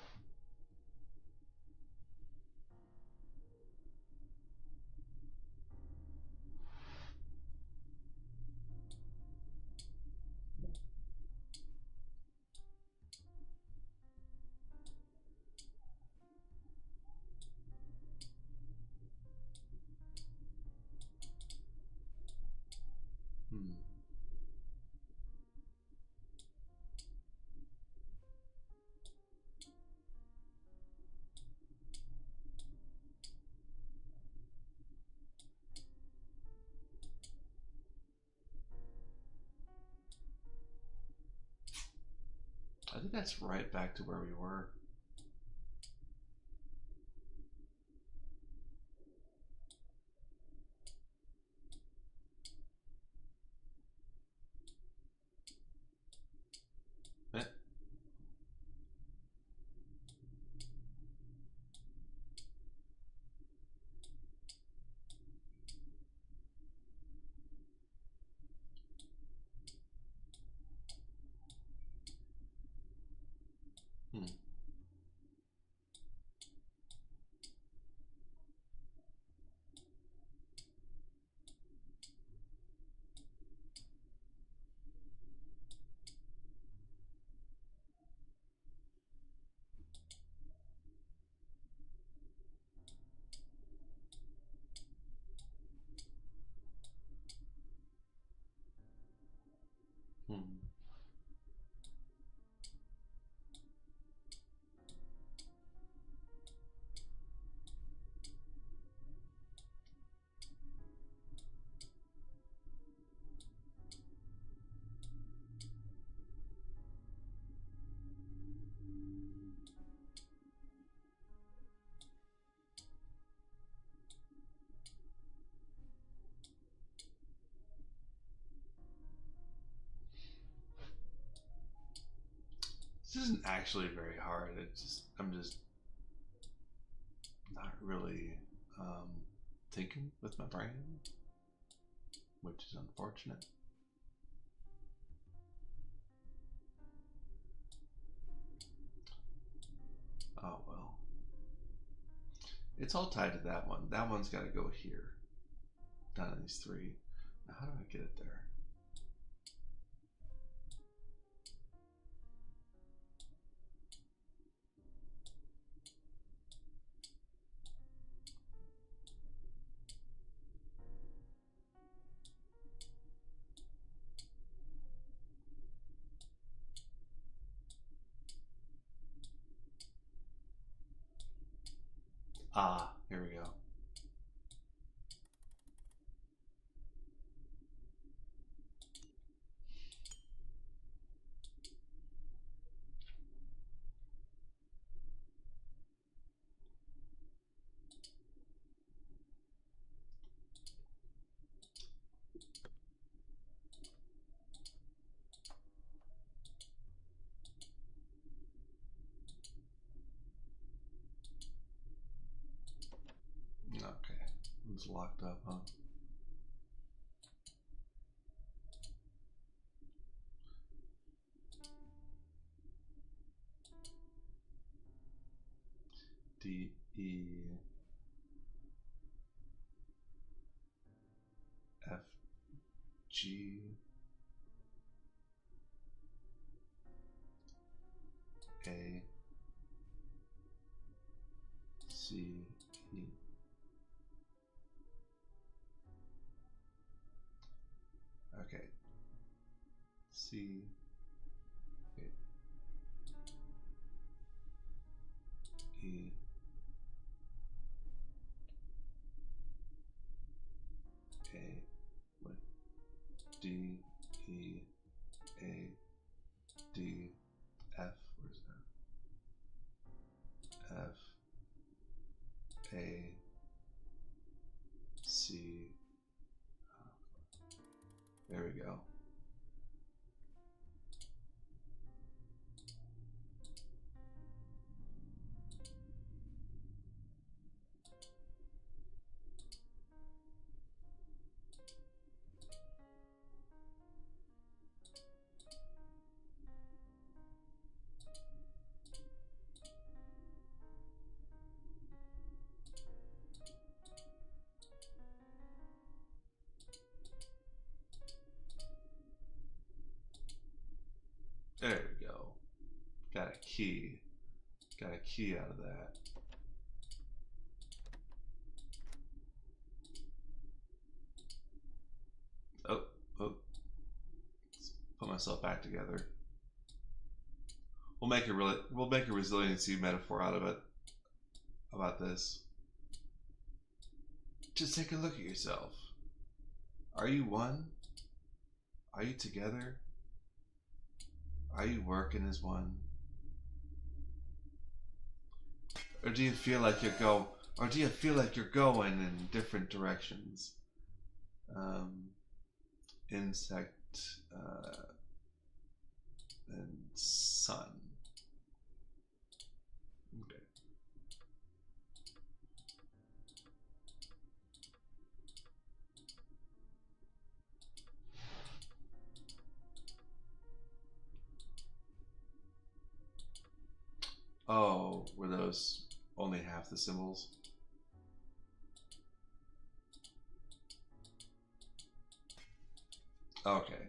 I think that's right back to where we were. Eh. This isn't actually very hard. I'm just not really thinking with my brain, which is unfortunate. Oh well. It's all tied to that one. That one's got to go here. Down in these three. Now, how do I get it there? Ah, here we go. Okay, it's locked up, huh? D, E, F, G, A, C, E. Okay. C, E, A, what? D, E, A, D, F. Where's that? F, A, C. There we go. There we go. Got a key. Got a key out of that. Oh, oh. Let's put myself back together. We'll make a resiliency metaphor out of it. About this. Just take a look at yourself. Are you one? Are you together? Are you working as one? Or do you feel like you're going in different directions? Insect and sun. Okay. Oh, were those only half the symbols? Okay.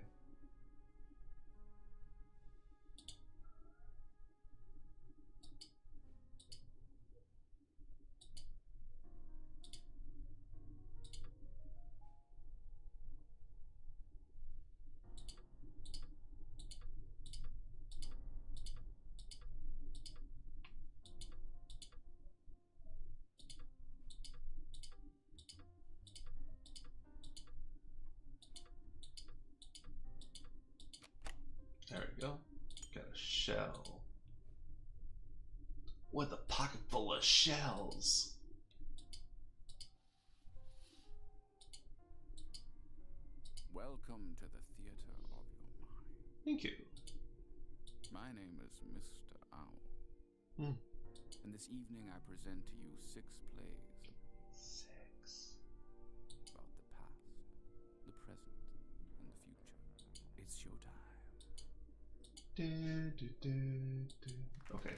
There we go. Got a shell. With a pocket full of shells. Welcome to the theater of your mind. Thank you. My name is Mr. Owl. Hmm. And this evening I present to you 6 plays. 6. About the past, the present, and the future. It's showtime. Okay.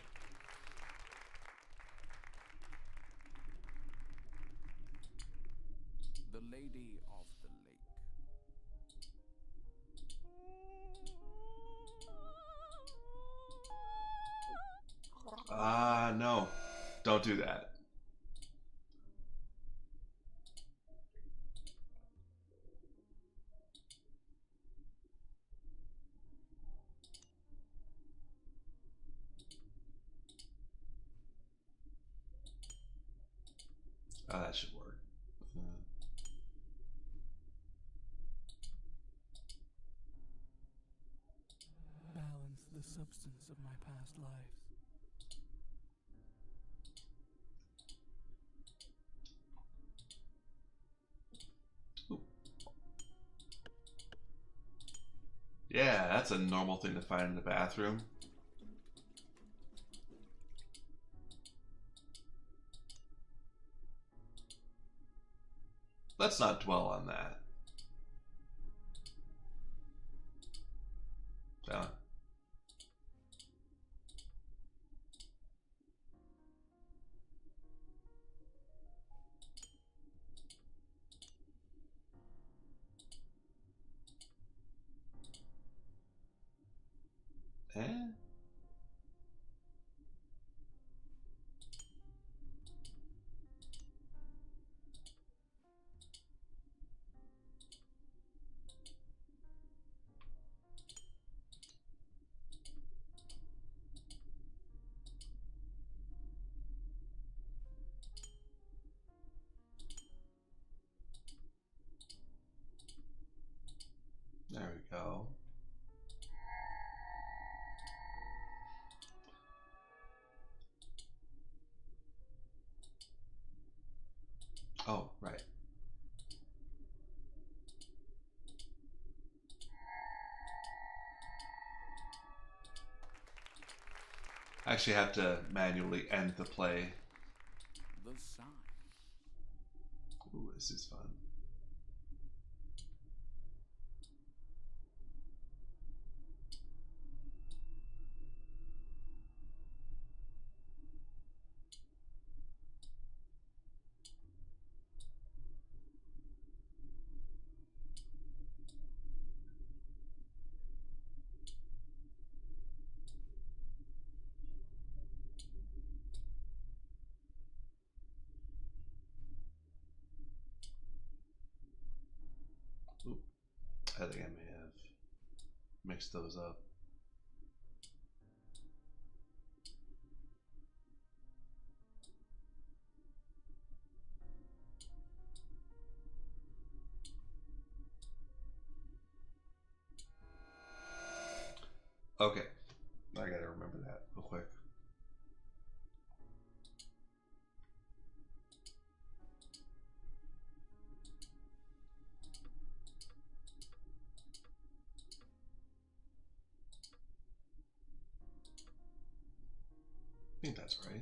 Lady of the Lake. No. Don't do that. That should work. Balance the substance of my past lives. Ooh. Yeah, that's a normal thing to find in the bathroom. Let's not dwell on that. Yeah. Eh? There we go. Oh, right. I actually have to manually end the play. The sign. Ooh, this is fun. Ooh, I think I may have mixed those up. Okay, I gotta remember that real quick. I think that's right.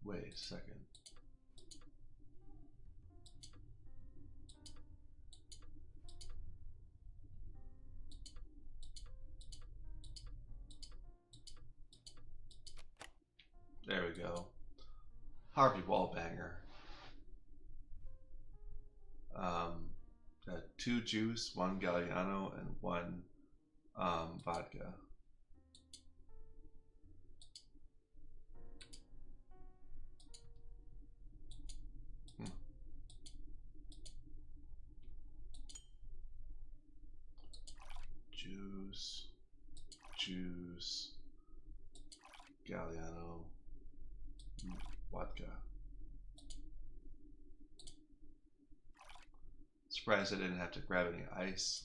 Wait a second. There we go. Harvey Wallbanger. Got 2 juice, 1 Galliano, and 1 vodka. Juice, juice, Galliano, vodka. Surprised I didn't have to grab any ice.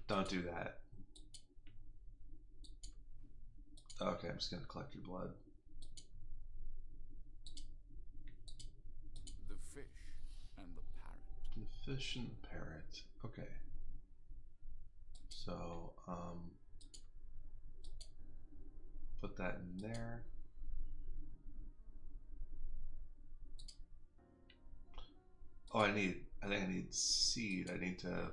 Don't do that. Okay, I'm just gonna collect your blood. The fish and the parrot. The fish and the parrot. Okay. So, put that in there. Oh, I think I need seed. I need to,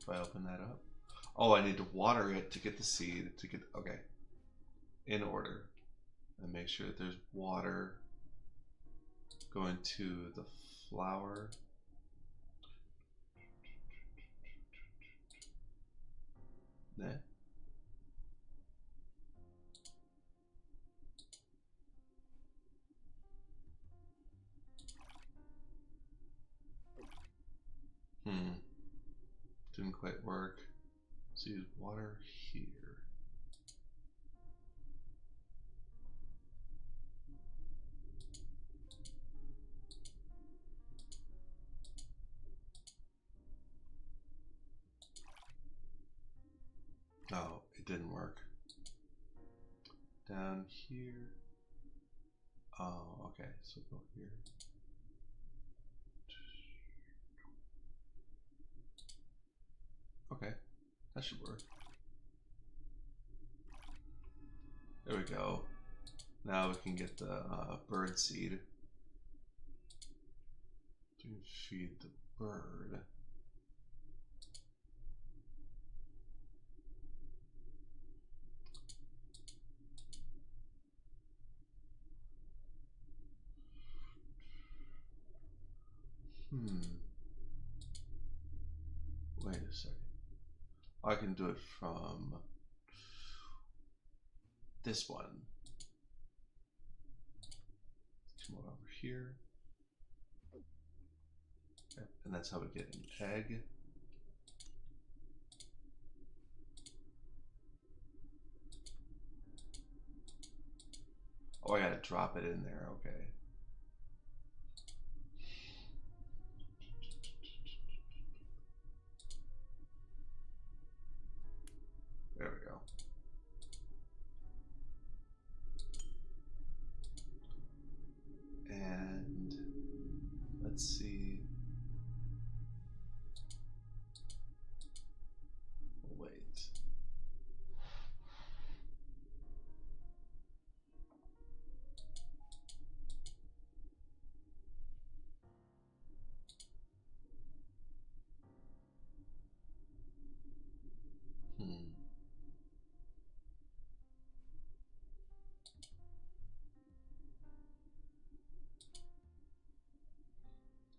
if I open that up. Oh, I need to water it to get the seed, to get, okay. In order. And make sure that there's water going to the flower. Nah. Didn't quite work. So use water here. Oh, it didn't work. Down here. Oh, okay. So go here. Okay, that should work. There we go. Now we can get the bird seed to feed the bird. Wait a second. I can do it from this one. Come over here. Okay. And that's how we get an egg. Oh, I gotta drop it in there, okay. There we go. And let's see. Wait.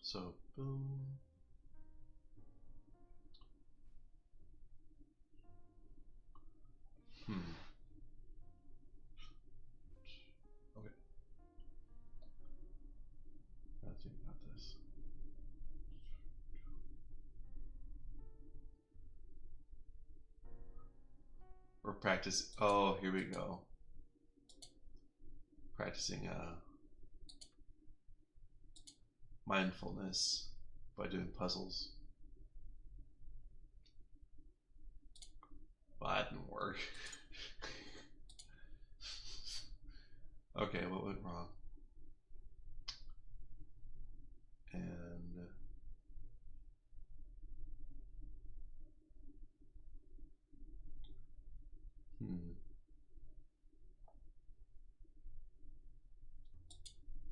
So, boom. Okay. Gotta think about this. We're practicing. Oh, here we go. Practicing mindfulness by doing puzzles. Well, that didn't work. Okay, what went wrong? And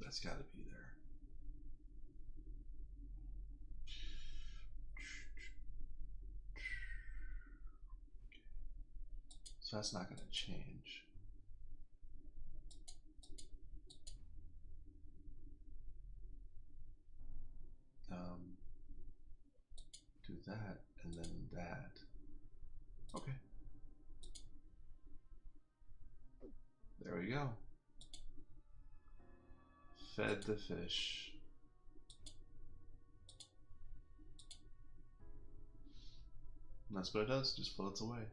that's got to be there. So that's not going to change. Do that and then that. Okay. There we go. Fed the fish. And that's what it does, just floats away.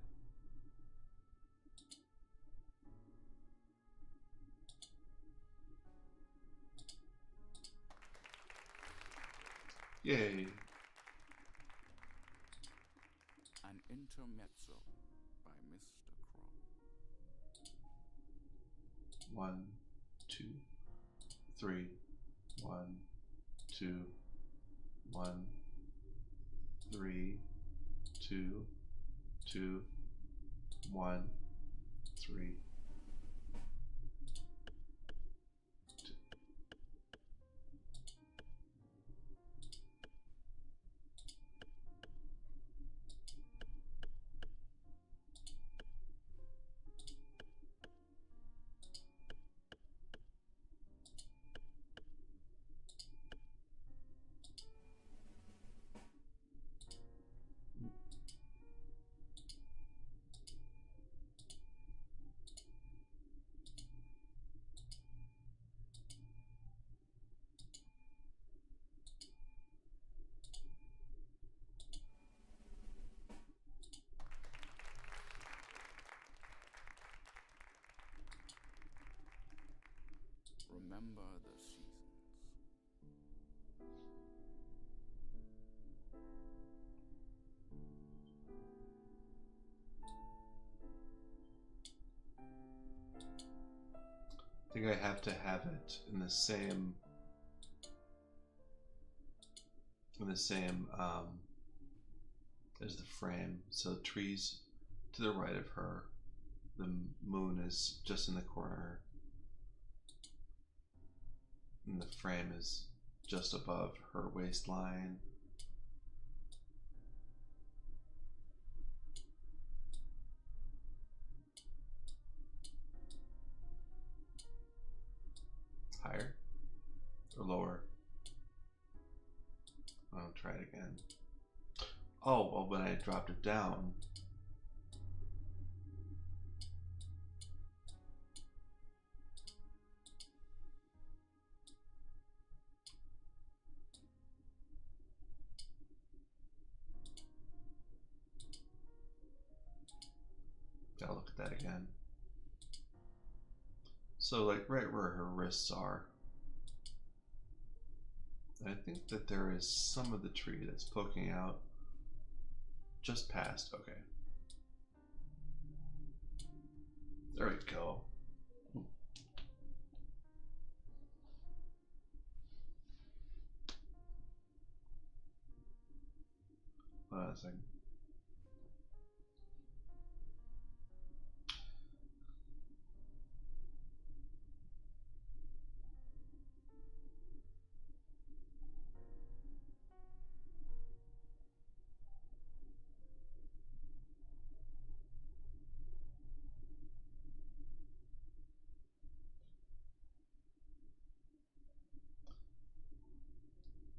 Yay. An intermezzo by Mr. Crow. 1, 2, 3, 1, 2, 1, 3, 2, 2, 1, 3. Remember the seasons. I think I have to have it in the same as the frame. So trees to the right of her. The moon is just in the corner. And the frame is just above her waistline. Higher or lower? I'll try it again. Oh, well, when I dropped it down, gotta look at that again. So like right where her wrists are. I think that there is some of the tree that's poking out just past. Okay. There we go. Hold on a second.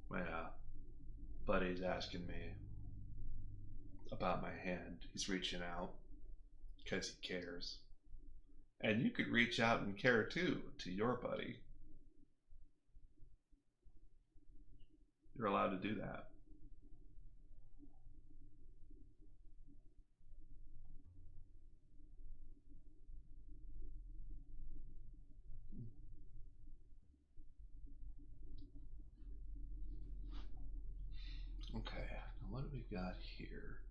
My buddy's asking me about my hand. He's reaching out because he cares. And you could reach out and care too to your buddy. You're allowed to do that. Okay, now what do we got here?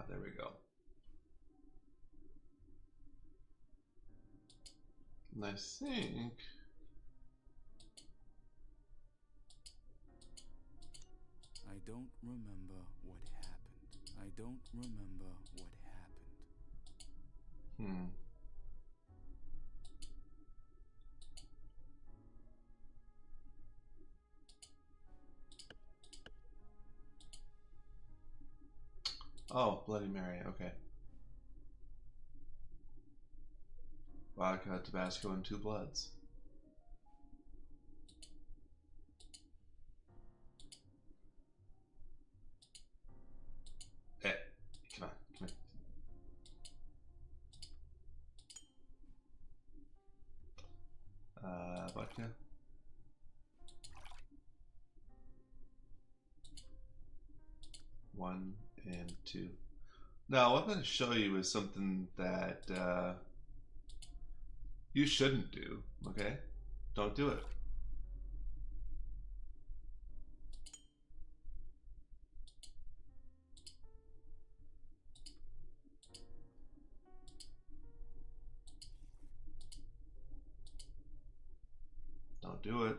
There we go. And I think I don't remember what happened. I don't remember what happened. Oh, Bloody Mary, okay. Vodka, Tabasco, and 2 Bloods. Eh, come on. Vodka. One and 2. Now, what I'm going to show you is something that you shouldn't do, okay? Don't do it. do it.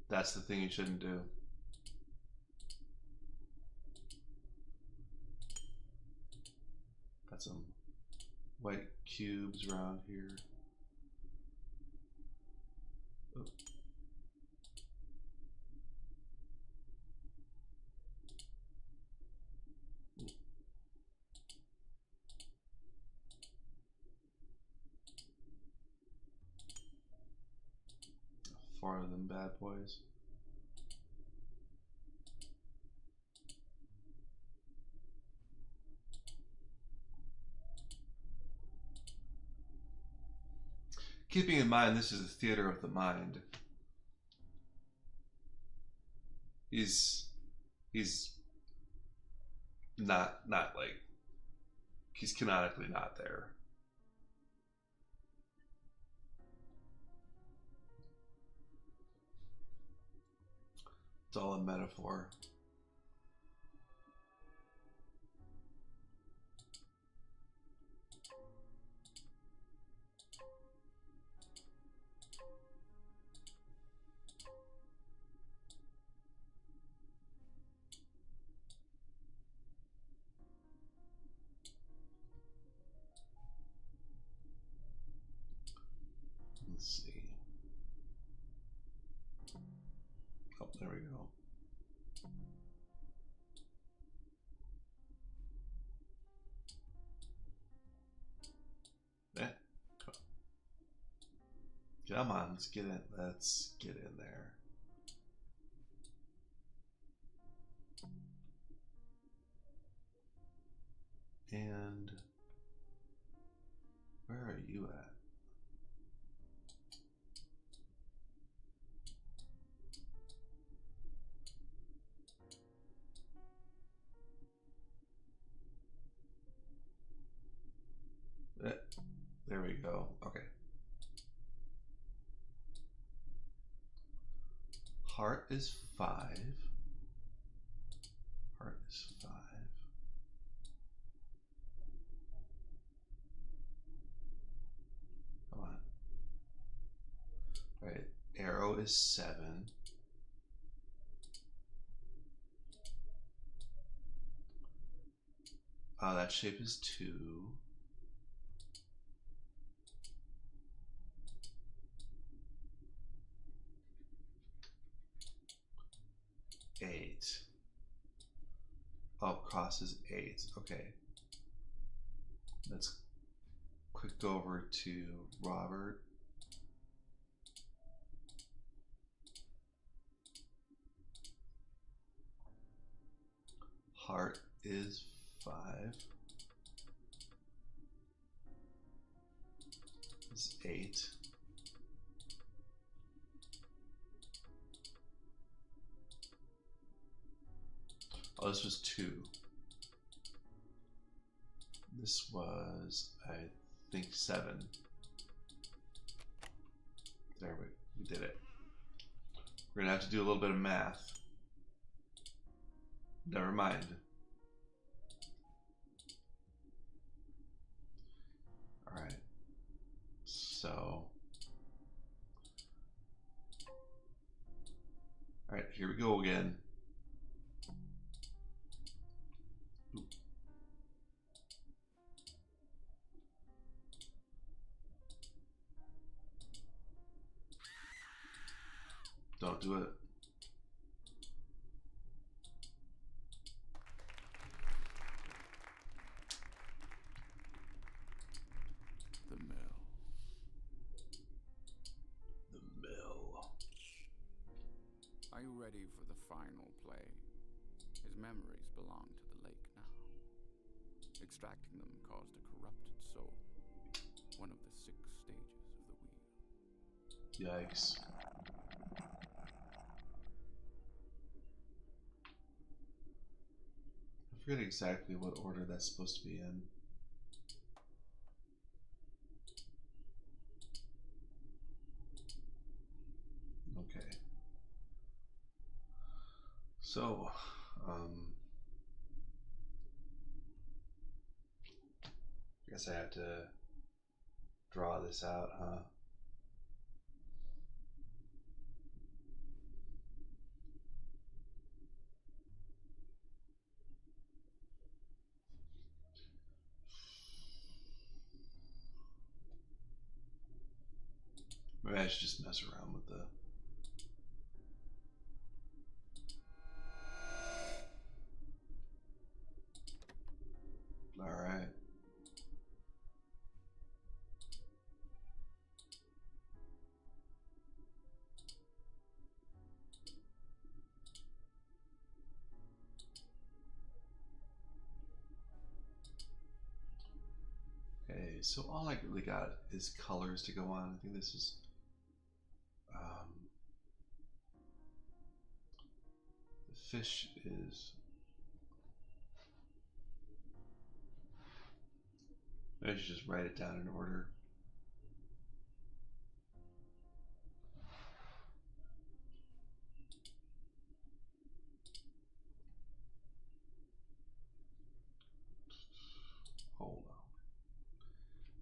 That's the thing you shouldn't do. Got some white cubes around here. Oh. Four of them bad boys. Keeping in mind this is a theater of the mind. He's not like, he's canonically not there. It's all a metaphor. Let's see. Oh, there we go. Come on, let's get in. Let's get in there. And where are you at? There we go. Okay. Heart is 5. Heart is 5. Come on. All right. Arrow is 7. That shape is 2. 8. Oh, cross is 8. Okay. Let's quick go over to Robert. Heart is 5. Is 8. Oh, this was 2. This was, I think, 7. There we did it. We're gonna have to do a little bit of math. Never mind. All right. So, all right, here we go again. Don't do it. The mill. The mill. Are you ready for the final play? His memories belong to the lake now. Extracting them caused a corrupted soul. One of the 6 stages of the wheel. Yikes. I forget exactly what order that's supposed to be in. Okay. So, I guess I have to draw this out, huh? Maybe I should just mess around with the... Alright. Okay, so all I really got is colors to go on. I think this is the fish is... I should just write it down in order. Hold on.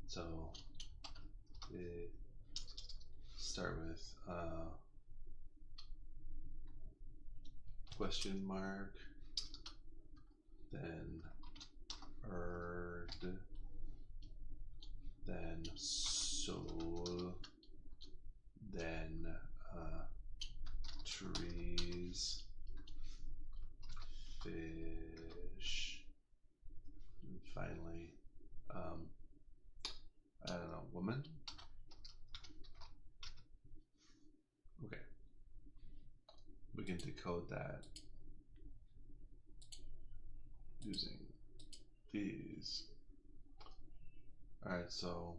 So it start with question mark, then erd, then soul, then trees, fish, and finally I don't know, woman. Okay, we can decode that using these. Alright, so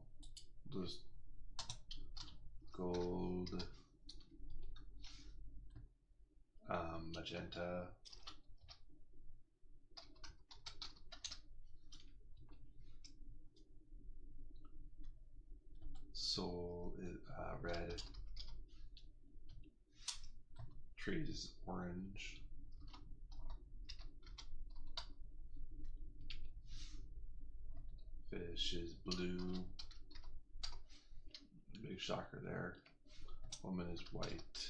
just gold, magenta, soul is red, trees is orange, fish is blue, big shocker there, woman is white.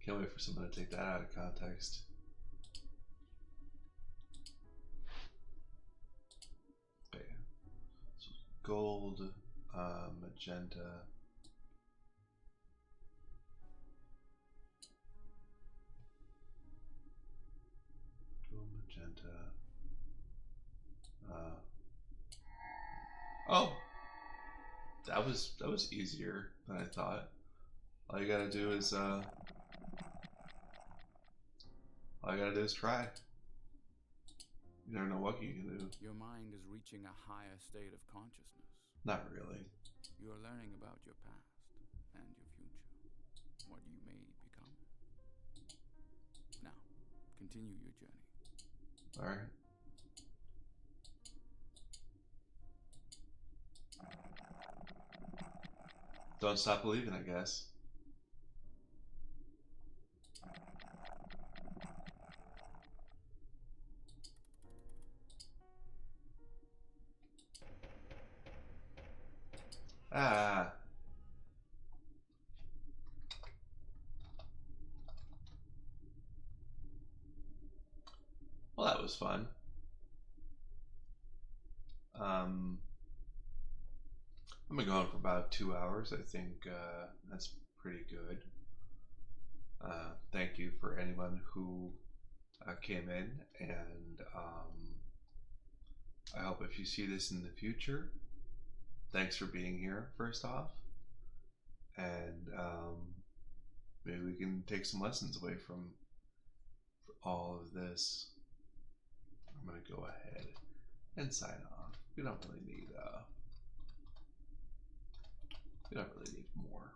Can't wait for someone to take that out of context. Okay, so gold, magenta, gold, magenta. Oh, that was easier than I thought. All you gotta do is try. You never know what you can do. Your mind is reaching a higher state of consciousness. Not really. You are learning about your past and your future, what you may become. Now, continue your journey. All right. Don't stop believing, I guess. Ah. Well, that was fun. I've been going for about 2 hours. I think that's pretty good. Thank you for anyone who came in, and I hope if you see this in the future, thanks for being here first off, and maybe we can take some lessons away from all of this. I'm gonna go ahead and sign off. We don't really need more.